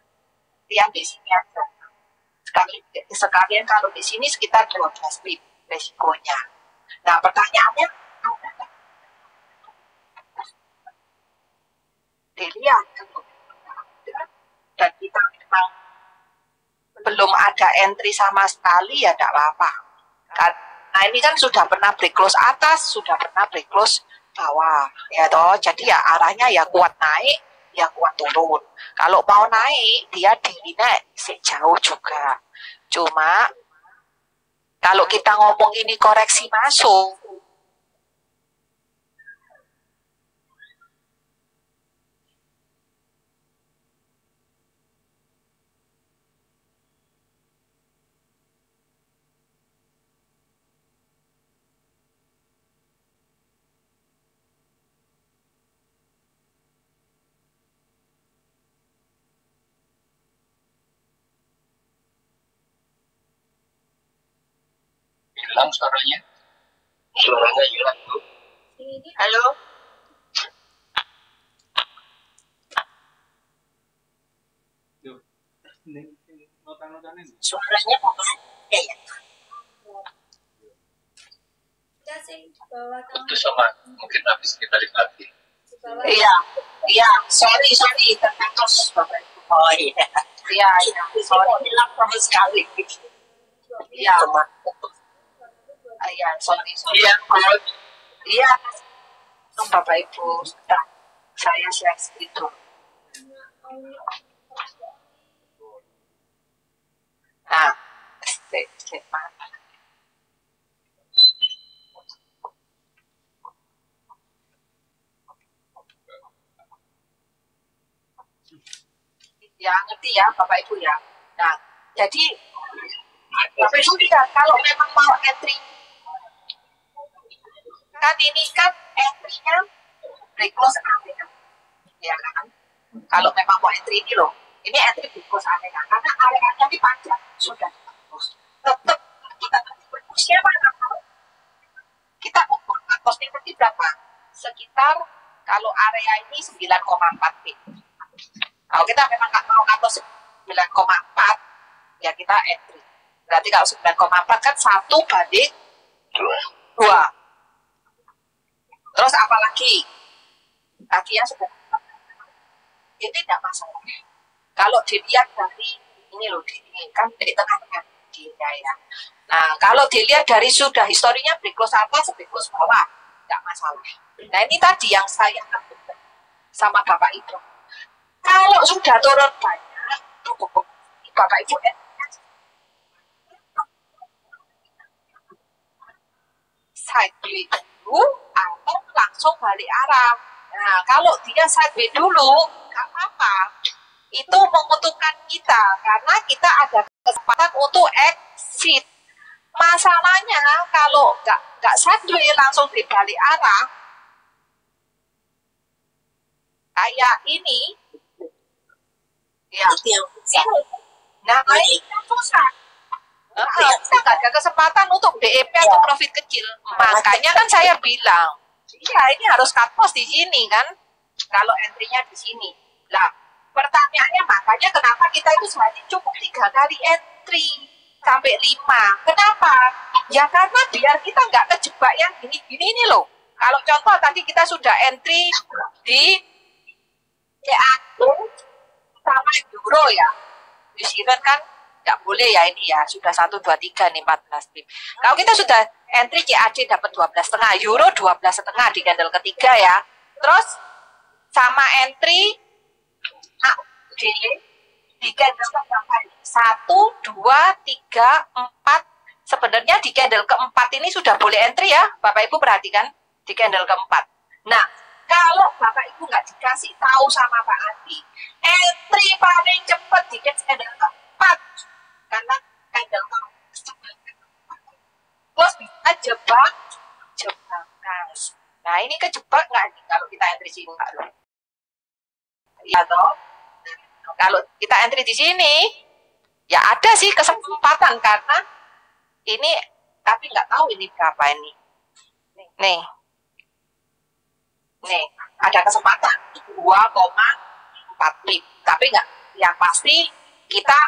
yang di sini aja. Sekalian kalau di sini sekitar 12 pip resikonya. Nah, pertanyaannya dilihat dan kita memang belum ada entry sama sekali ya tidak apa-apa. Nah ini kan sudah pernah break close atas, sudah pernah break close bawah, ya toh. Jadi ya arahnya ya kuat naik, ya kuat turun. Kalau mau naik dia dirinya sejauh juga. Cuma kalau kita ngomong ini koreksi masuk, hilang suaranya. Suaranya hilang tuh. Halo. Suaranya ya. Itu sama mungkin habis kita lagi. Iya, iya, sorry, terputus Bapak Ibu. Oh iya, iya, sorry, hilang sama sekali. Iya, iya, sorry. Iya, iya, Bapak Ibu, saya share itu. Nah, mana? Ya, ngerti ya Bapak Ibu ya. Nah, jadi Bapak Ibu lihat kalau memang mau entry, kan ini kan entry-nya break close area, ya kan? Kalau memang mau entry ini loh, ini entry break close area, karena areanya ini panjang, sudah terus. Tetap kita usia mana? Kita ukur atosnya berarti berapa? Sekitar kalau area ini 9,4 feet. Kalau kita memang nggak mau atas 9,4, ya kita entry. Berarti kalau 9,4 kan 1/2. Terus apa lagi? Kakinya sudah. Ini tidak masalah. Kalau dilihat dari ini loh, ini kan dari tengahnya dia ya. Nah, kalau dilihat dari sudah historinya break close atas, break close bawah, tidak masalah. Nah, ini tadi yang saya lakukan sama Bapak Ibu. Kalau sudah turun banyak, Bapak Ibu sideway dulu atau langsung balik arah. Nah, kalau dia sideway dulu, nggak apa-apa. Itu menguntungkan kita karena kita ada kesempatan untuk exit. Masalahnya kalau nggak sideway langsung dibalik arah, kayak ini, ya, nah ini susah. Kita nggak ada kesempatan untuk BEP atau profit kecil. Makanya kan saya bilang, iya ini harus cut loss di sini kan. Kalau entry-nya di sini. Lah, pertanyaannya makanya kenapa kita itu sehari cukup 3 kali entry sampai 5. Kenapa? Ya karena biar kita nggak kejebak yang gini-gini ini loh. Kalau contoh tadi kita sudah entry di CA1 sama euro ya. Di sini kan nggak boleh ya ini ya, sudah 1, 2, 3 nih 14 pip. Kalau kita sudah entry CAD dapat 12,5, euro 12,5 di candle ketiga ya. Terus sama entry AUD di candle keberapa ini? 1, 2, 3, 4. Sebenarnya di candle keempat ini sudah boleh entry ya, Bapak Ibu perhatikan di candle keempat. Nah, kalau Bapak Ibu nggak dikasih tahu sama Pak Andi, entry paling cepat di candle keempat, karena candle terus bisa jebakan. Nah ini kejebak nggak nih kalau kita entry sini Pak? Iya toh. Kalau kita entry di sini, ya ada sih kesempatan karena ini, tapi nggak tahu ini berapa ini. Nih, ada kesempatan 2,4 pip, tapi nggak, yang pasti kita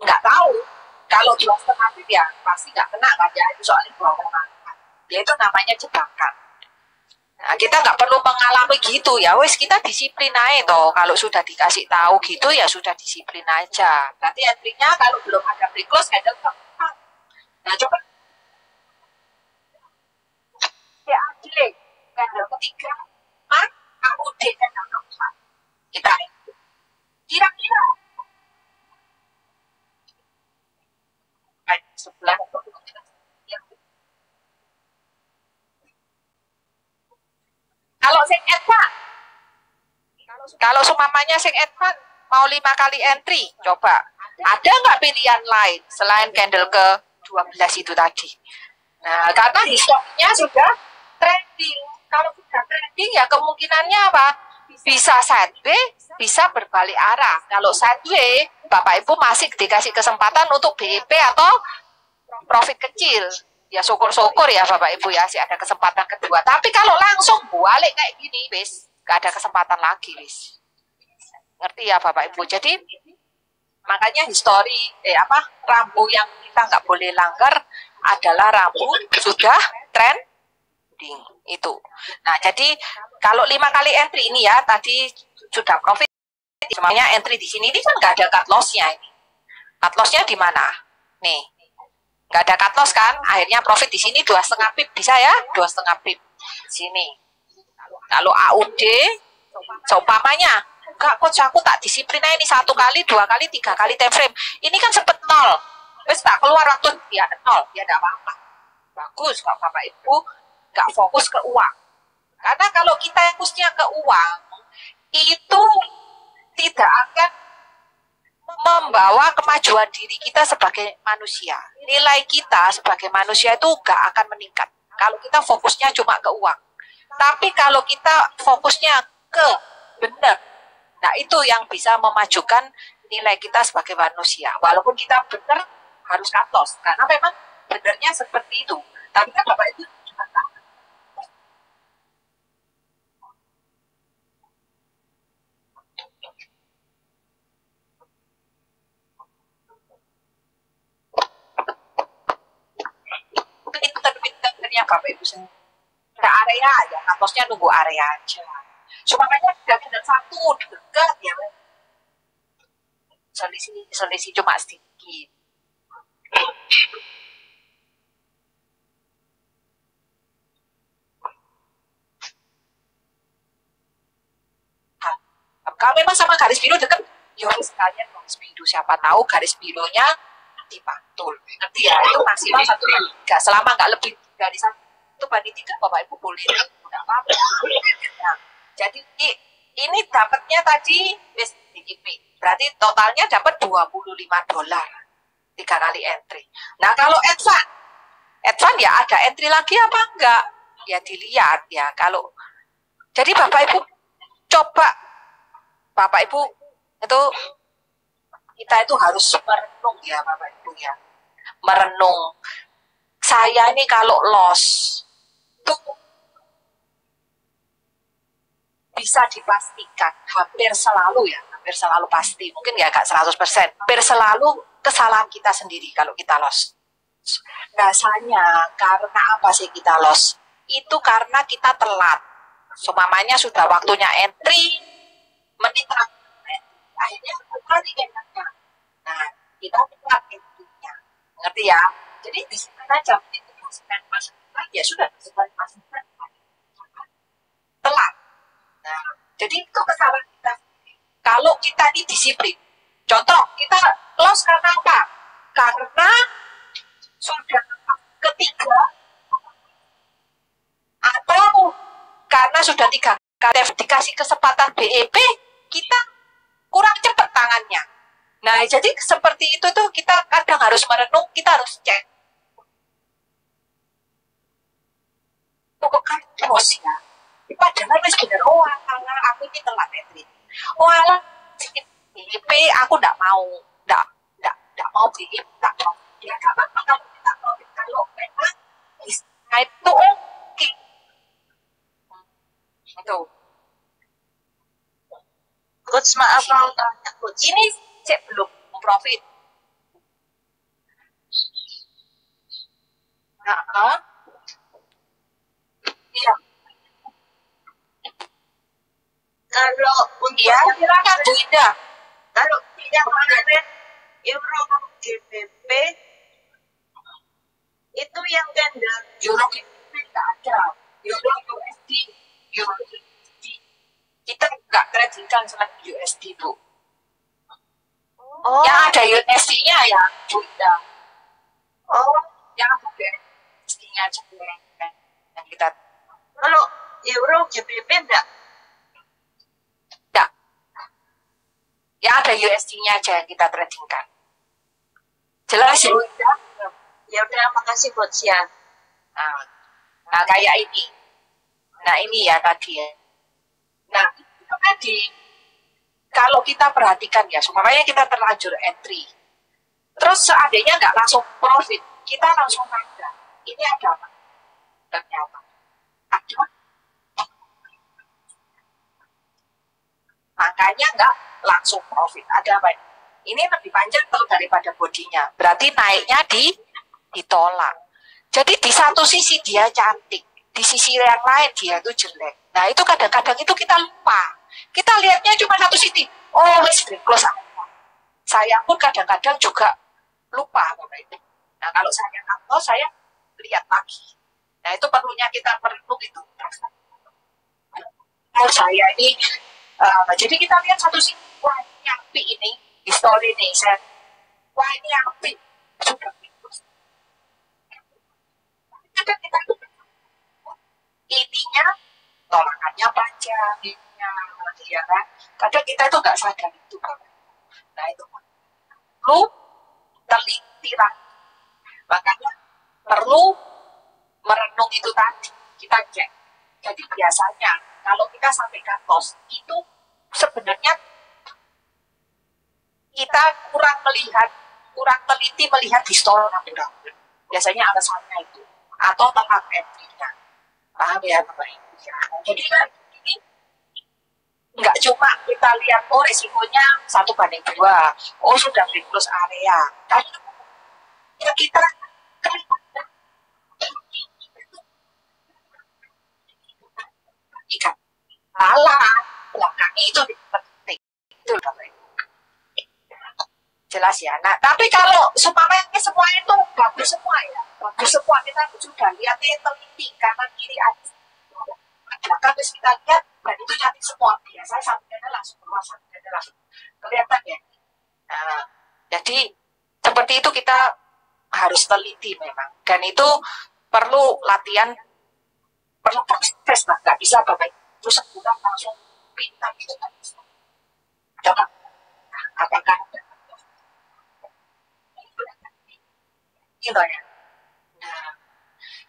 nggak tahu. Kalau 2,5 pip ya pasti nggak kena kan ya, itu soalnya 2,4. Ya itu namanya jebakan. Nah, kita nggak perlu mengalami gitu ya, wes kita disiplin aja toh. Kalau sudah dikasih tahu gitu ya sudah disiplin aja. Nanti entry-nya kalau belum ada break close candle keempat. Nah coba CAD candle ketiga, AUD candle keempat. Kita kira-kira sebelah kalau sing advance, kalau sumamanya sing advance mau 5 kali entry, coba ada nggak pilihan lain selain candle ke 12 itu tadi? Nah, karena historinya sudah trending. Kalau sudah trending ya kemungkinannya apa? Bisa sideways, bisa berbalik arah. Kalau sideways, Bapak Ibu masih dikasih kesempatan untuk BEP atau profit kecil, ya syukur-syukur ya Bapak Ibu ya, sih ada kesempatan kedua. Tapi kalau langsung balik kayak gini, wis gak ada kesempatan lagi, wis. Ngerti ya Bapak Ibu? Jadi makanya rambu yang kita nggak boleh langgar adalah rambu sudah trending itu. Nah, jadi kalau 5 kali entry ini ya tadi sudah profit, semuanya entry di sini ini kan nggak ada cut loss-nya ini. Cut loss-nya di mana? Nih, nggak ada cut loss kan? Akhirnya profit di sini 2,5 pip bisa ya, 2,5 pip sini. Kalau AUD, seumpamanya enggak coach, aku tak disiplin aja ini 1 kali, 2 kali, 3 kali time frame. Ini kan sempet 0. Terus tak keluar waktu ya 0, ya enggak apa-apa. Bagus kalau Bapak Ibu enggak fokus ke uang. Karena kalau kita fokusnya ke uang, itu tidak akan membawa kemajuan diri kita sebagai manusia. Nilai kita sebagai manusia itu enggak akan meningkat kalau kita fokusnya cuma ke uang. Tapi kalau kita fokusnya ke benar, nah itu yang bisa memajukan nilai kita sebagai manusia. Walaupun kita benar harus cut loss, karena memang benernya seperti itu. Tapi kan Bapak Ibu juga tahu. Itu pinter-pinternya Bapak Ibu sendiri. Ada area ya, cut loss-nya nunggu area aja. Cuma makanya tidak satu dekat ya, selisih cuma sedikit. Kalau memang sama garis biru dekat, ya sekalian garis biru, siapa tahu garis birunya dipantul. Nanti ya itu maksimal 1/3. Selama nggak lebih dari 1/3 Bapak Ibu boleh, nggak apa-apa. Nah, jadi ini dapatnya tadi DGP. Berarti totalnya dapat $25. 3 kali entry. Nah, kalau advance ya ada entry lagi apa enggak? Ya dilihat ya. Kalau jadi Bapak Ibu coba Bapak Ibu itu kita itu harus merenung ya Bapak Ibu ya. Merenung. Saya ini kalau loss itu bisa dipastikan hampir selalu pasti, mungkin ya agak 100%, hampir selalu kesalahan kita sendiri kalau kita loss. Biasanya karena apa sih kita loss? Itu karena kita telat. Seumpamanya sudah waktunya entry, menit akhirnya kali enaknya. Nah, kita telat entry-nya. Ngerti ya? Jadi disiplin aja, itu ya sudah disiplin telat. Nah, jadi itu kesalahan kita. Kalau kita ini disiplin, contoh kita loss karena apa? Karena sudah ketiga atau karena sudah 3 kali dikasih kesempatan BEP, kita kurang cepat tangannya. Nah, jadi seperti itu tuh kita kadang harus merenung, kita harus cek. Bukan loss ya. Padahal wis bener, oh alah aku ini telat entry. Oh alah BIP aku enggak mau BIP, enggak mau. Ya enggak apa-apa kalau kita profit, kalau memang itu oke. Itu. Coach, maaf mau tanya Coach. Ini cek belum profit. Iya. Kalau untuk ya, silakan Bu Ida. Kalau yang kemarin euro GBP itu yang candle euro GBP tidak ada. Euro USD. Kita nggak tradingkan selain USD Bu. Oh. Yang ada USD-nya ya Bu Ida. Oh, yang ada USD-nya juga yang kita. Kalau euro GBP enggak? Yang ada USD-nya aja yang kita tradingkan. Jelas ya? Ya udah, makasih Coach ya. Nah, kayak ini. Nah, ini ya tadi ya. Nah, itu tadi kalau kita perhatikan ya, supaya kita terlanjur entry. Terus seandainya nggak langsung profit, kita langsung tanda ini ada apa? Ternyata ada, makanya nggak langsung profit. Ada apa ini? Ini lebih panjang tuh daripada bodinya, berarti naiknya ditolak. Jadi di satu sisi dia cantik, di sisi yang lain dia itu jelek. Nah itu kadang-kadang itu kita lupa. Kita lihatnya cuma satu sisi. Oh, wis close. Saya pun kadang-kadang juga lupa Bapak Ibu. Nah kalau saya kantor, saya lihat lagi. Nah itu perlunya kita perlu itu. Oh saya ini, jadi kita lihat satu sisi. Wah ini api ini, history ini. Wah ini api. Sudah kita ininya tolakannya panjang, ya kan? Kadang kita itu nggak sadar itu kan. Nah itu perlu teliti lagi. Makanya perlu merenung itu tadi. Kita cek. Jadi biasanya kalau kita sampai kantos itu sebenarnya kita kurang teliti melihat histori natural. Biasanya alasannya itu atau telat entry-nya. Paham ya Bapak Ibu? Jadi kan ini nggak cuma kita lihat oh resikonya 1:2, oh sudah close area. Tapi ya kita ikan salah belakangnya itu penting. Itu Bapak Ibu. Jelas ya. Nah, tapi kalau supaya semuanya itu bagus semua ya, bagus semua kita sudah lihatnya teliti kanan kiri atas belakang terus kita lihat dan itu cantik semua. Biasanya sampingnya langsung keluar, sampingnya langsung kelihatan ya. Nah, jadi seperti itu kita harus teliti memang dan itu perlu latihan, perlu proses lah. Nggak bisa Bapak itu sebulan langsung pintar itu nggak bisa. Coba apakah gitu ya. Nah,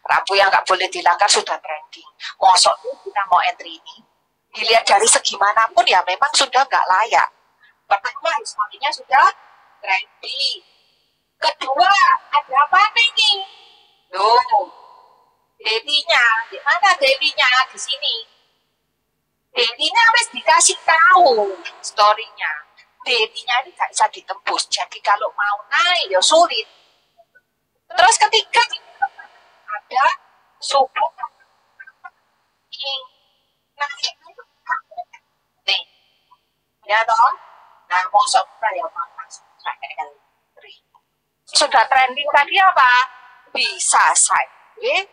Rabu yang nggak boleh dilanggar sudah trending. Mosok kita mau entry ini, dilihat dari segi manapun ya memang sudah nggak layak. Pertama, historinya sudah trending. Kedua, ada apa nih? Loh, daily-nya, di mana daily-nya? Di sini. Daily-nya harus dikasih tahu story-nya. Daily-nya ini nggak bisa ditembus. Jadi kalau mau naik ya sulit. Terus ketiga ada suku nih, ya toh. Nah, mosok saya sudah trending tadi apa? Bisa sideways,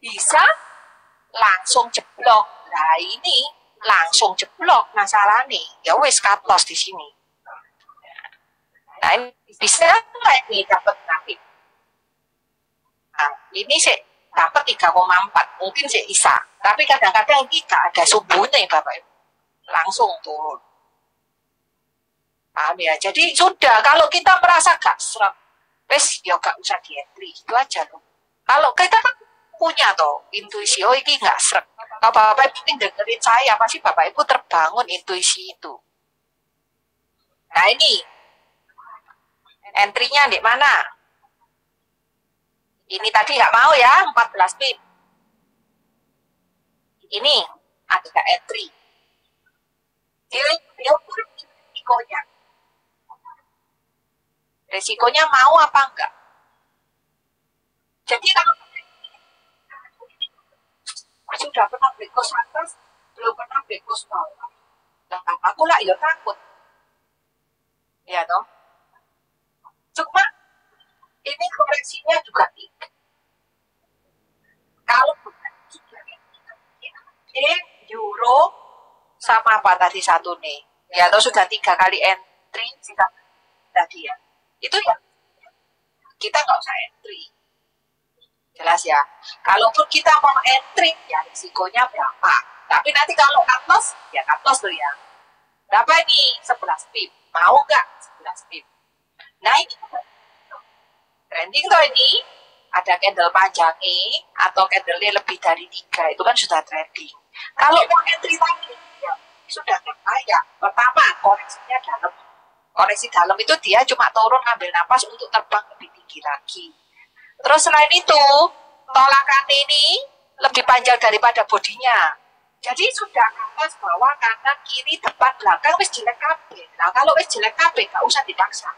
bisa langsung jeblok. Nah ini langsung jeblok masalah nih. Ya wes cut loss di sini. Nah ini bisa nggak nih dapat nanti? Nah, ini sih dapat 3,4, mungkin sih bisa. Tapi kadang-kadang ini gak ada subuhnya Bapak Ibu. Langsung turun. Paham ya? Jadi sudah, kalau kita merasa gak serap, wes ya gak usah di entry, itu aja loh. Kalau kita kan punya toh intuisi, oh ini gak serap. Kalau Bapak Ibu dengerin saya, pasti Bapak Ibu terbangun intuisi itu. Nah ini, entry-nya di mana? Ini tadi nggak mau ya, 14 pip. Ini ada entry. Dia resikonya. Resikonya mau apa enggak? Jadi kalau sudah pernah bekos atas, belum pernah bekos bawah. Nah, aku lah ya takut. Ya toh. Cuma ini koreksinya juga tinggi. Kalau euro sama apa tadi satu nih? Ya atau sudah 3 kali entry tadi ya. Itu ya kita nggak usah entry. Jelas ya. Kalaupun kita mau entry ya risikonya berapa. Tapi nanti kalau cut loss ya cut loss tuh ya. Berapa ini? 11 pip. Mau nggak 11 pip? Nah ini trending tuh ini, ada candle panjang nih, atau candle-nya lebih dari 3, itu kan sudah trending. Kalau mau entry lagi, ya sudah layak. Pertama, koreksinya dalam. Koreksi dalam itu dia cuma turun ambil napas untuk terbang lebih tinggi lagi. Terus selain itu, tolakan ini lebih panjang daripada bodinya. Jadi sudah atas, bawah, kanan, kiri, depan, belakang, wis jelek kabeh. Nah, kalau wis jelek kabeh, gak usah dipaksa.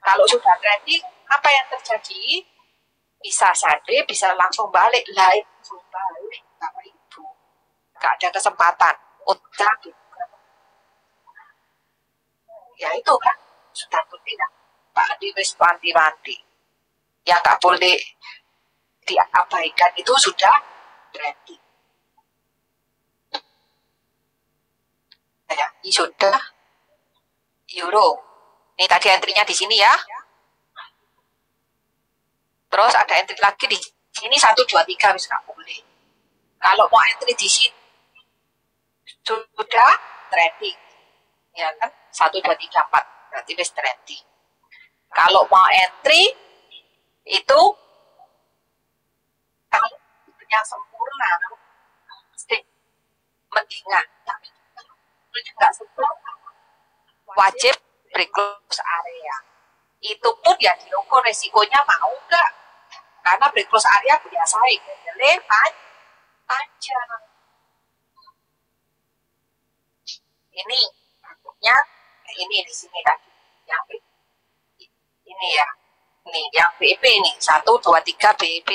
Kalau sudah trending, apa yang terjadi? Bisa sadar, bisa langsung balik. Langsung balik, Bapak Ibu. Gak ada kesempatan. Udah ya itu kan, sudah tidak. Pak Adi wis wanti-wanti. Yang gak boleh diabaikan itu sudah trending. Ya, ini sudah euro. Ini tadi entry-nya di sini ya. Terus ada entry lagi di sini 1 2 3 wis nggak boleh. Kalau mau entry di sini sudah trending. Ya kan? 1 2 3 4 berarti wis trending. Kalau mau entry itu kalau yang sempurna mendingan, tapi nggak sempurna wajib break close area. Itu pun ya diukur resikonya mau nggak, karena break close area biasa panjang. Ini bentuknya ini di sini tadi yang ini ya, ini yang BEP nih 1 2 3 BEP.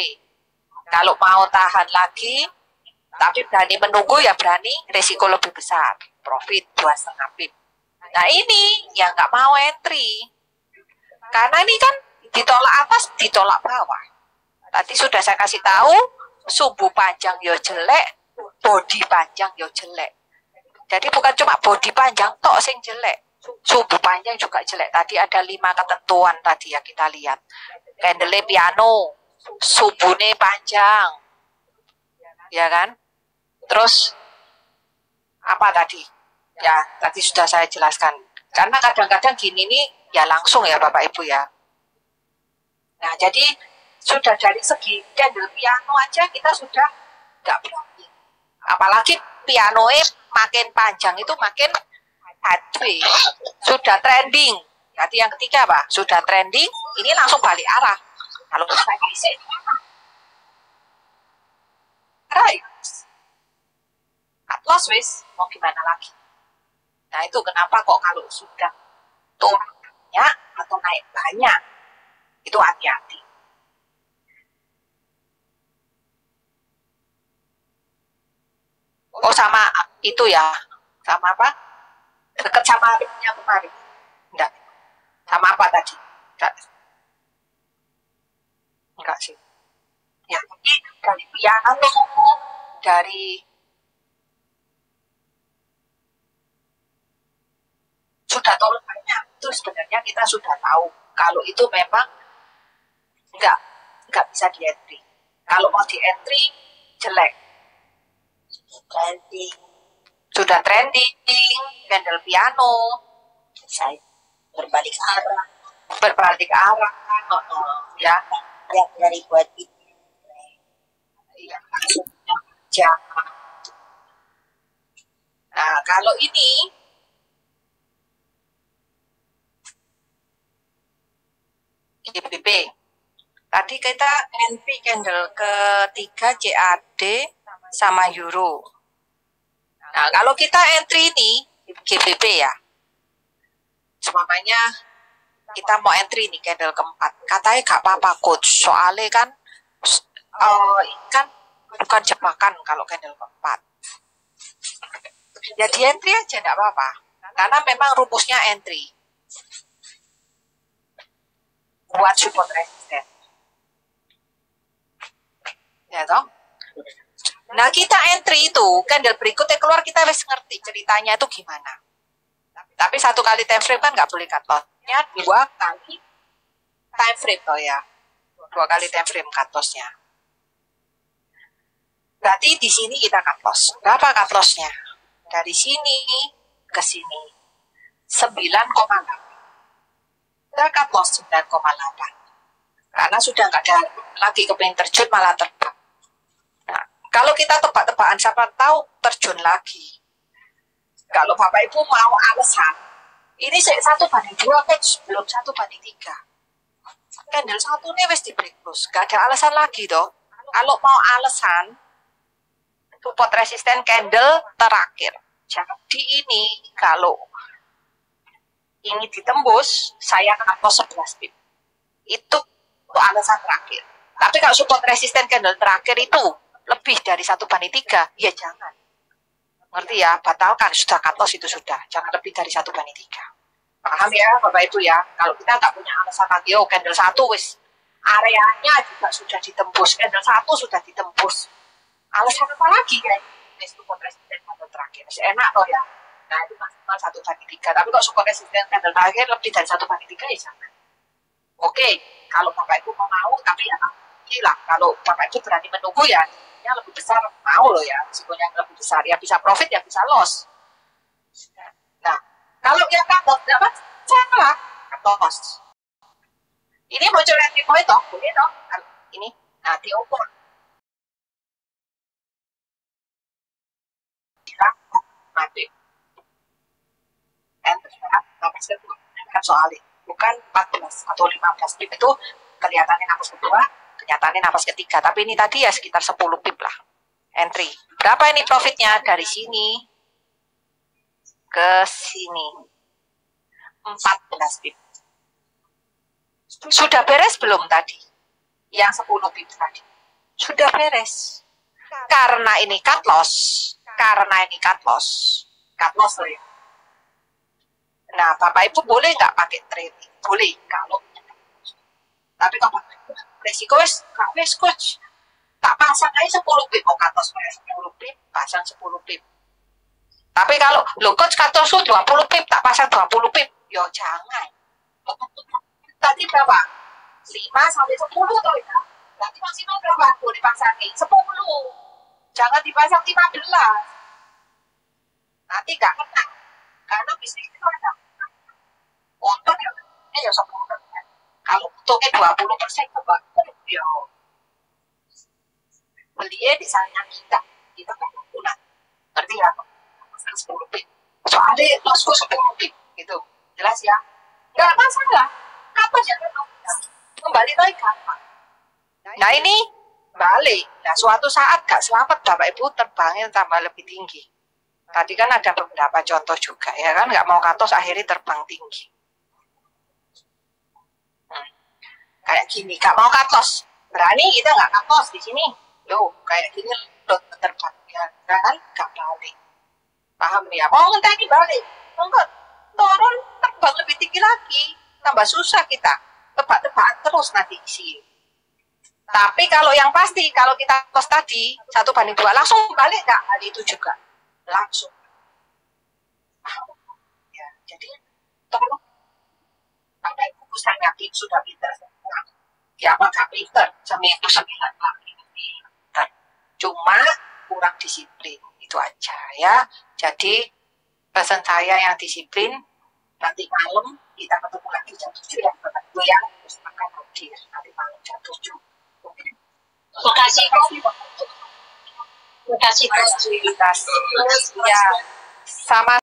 Kalau mau tahan lagi tapi berani menunggu ya berani, resiko lebih besar, profit 2,5 pip. Nah ini yang nggak mau entry, karena ini kan ditolak atas, ditolak bawah. Tadi sudah saya kasih tahu, subuh panjang yo jelek, body panjang yo jelek. Jadi bukan cuma body panjang tok sing jelek, subuh panjang juga jelek. Tadi ada 5 ketentuan tadi ya kita lihat. Candle piano, subuhnya panjang, ya kan? Terus apa tadi? Ya, tadi sudah saya jelaskan. Karena kadang-kadang gini nih, ya langsung ya Bapak Ibu ya. Nah, jadi sudah dari segi candle piano aja kita sudah nggak berani. Apalagi pianonya makin panjang itu makin hadri. Sudah trending. Tadi yang ketiga Pak, sudah trending, ini langsung balik arah. Kalau kita isi, right. Atlas wis, mau gimana lagi? Nah itu kenapa kok kalau sudah turun banyak atau naik banyak, itu hati-hati. Oh sama itu ya, sama apa? Dekat sama yang kemarin. Enggak. Sama apa tadi? Enggak sih. Ya, jadi dari piano, dari sudah turun banyak, itu sebenarnya kita sudah tahu kalau itu memang nggak bisa di entry. Kalau mau di entry jelek. Sudah trending, candle piano, saya berbalik arah, ya dari buat itu, ya jangan. Nah kalau ini GBP. Tadi kita NP candle ketiga CAD sama euro. Nah, kalau kita entry ini GBP ya. Semuanya kita mau entry nih candle keempat. Katanya gak apa-apa coach. Soalnya kan bukan jebakan kalau candle keempat. Ya di entry aja gak apa-apa. Karena memang rumusnya entry. Buat support resisten. Ya toh? Nah kita entry itu, candle berikutnya keluar kita wis ngerti ceritanya itu gimana. Tapi 1 kali time frame kan nggak boleh cut loss-nya, 2 kali time frame toh ya. 2 kali time frame cut loss-nya. Berarti di sini kita cut loss. Berapa cut loss-nya? Dari sini ke sini. 9,8. Kita cut loss 9,8. Karena sudah nggak ada lagi kepingin terjun malah terbang. Nah, kalau kita tebak-tebakan siapa tahu terjun lagi. Kalau Bapak Ibu mau alasan, ini 1/2 coach, belum 1/3. candle satu nih wis di break loose, gak ada alasan lagi toh. Kalau mau alasan support resisten candle terakhir. Jadi ini kalau ini ditembus, saya akan 11 pip. Itu alasan terakhir. Tapi kalau support resisten candle terakhir itu lebih dari 1/3, ya jangan. Ngerti ya? Batalkan, sudah cut loss itu sudah. Jangan lebih dari 1/3. Paham ya Bapak Ibu ya? Kalau kita nggak punya alasan lagi, oh candle 1 wis areanya juga sudah ditembus, candle 1 sudah ditembus. Alasan apa lagi kan? Support resisten candle terakhir. Masih enak toh ya? Nah itu maksimal 1/3. Tapi kalau support resisten candle terakhir lebih dari 1/3 ya jangan. Oke, kalau Bapak Ibu mau, tapi ya lah. Kalau Bapak Ibu berani menunggu ya, yang lebih besar mau loh ya, risikonya yang lebih besar ya bisa profit ya bisa loss. Nah, kalau yang cut dapat salah cut loss. Ini muncul entry point toh, boleh toh? Ini, nah diukur. Mati. Entry napas kedua, kan soalnya bukan 14 atau 15 pip itu kelihatannya napas kedua, kenyataannya napas ketiga. Tapi ini tadi ya sekitar 10 pip lah entry. Berapa ini profitnya dari sini ke sini? 14 pip. Sudah beres belum tadi? Yang 10 pip tadi. Sudah beres. Karena ini cut loss. Cut loss loh ya. Nah, Bapak Ibu boleh nggak pakai trading? Boleh kalau. Tapi kalau resiko wes coach. Tak pasang aja 10 pip, mau cut loss 10 pip, pasang 10 pip. Tapi kalau lo coach cut loss 20 pip, tak pasang 20 pip, yo jangan. Tadi berapa? 5 sampai 10 toh ya. Berarti maksimal berapa? Boleh dipasangin 10. Jangan dipasang 15. Nanti nggak kena. Karena bisnis itu ada untung ya 10%. Kalau untungnya 20% kebanyakan ya belinya di sana kita kan guna. Ngerti ya? 10 pip. Soalnya losku 10 pip gitu. Jelas ya? Nggak masalah. Kapan jangan kembali lagi kapan? Nah ini balik. Nah suatu saat gak selamat Bapak Ibu terbangnya tambah lebih tinggi. Tadi kan ada beberapa contoh juga ya kan, nggak mau cut loss akhirnya terbang tinggi. Kayak gini, gak mau cut loss, berani kita nggak cut loss di sini. Loh, kayak gini loh terbang ya kan, nggak balik. Paham ya? Mau ngenteni balik, enggak turun terbang lebih tinggi lagi, tambah susah kita tebak-tebakan terus nanti sih. Tapi kalau yang pasti, kalau kita cut tadi 1/2 langsung balik nggak? Hal itu juga langsung. Ya, jadi tolong Bapak Ibu saya yakin sudah pintar semua. Ya maka pintar seminggu 9 kali pintar. Cuma kurang disiplin itu aja ya. Jadi pesan saya yang disiplin, nanti malam kita ketemu lagi jam 7 ya Bapak Ibu ya. Terus akan hadir nanti malam jam 7. Oke. Terima kasih. Terima kasih. Ya, sama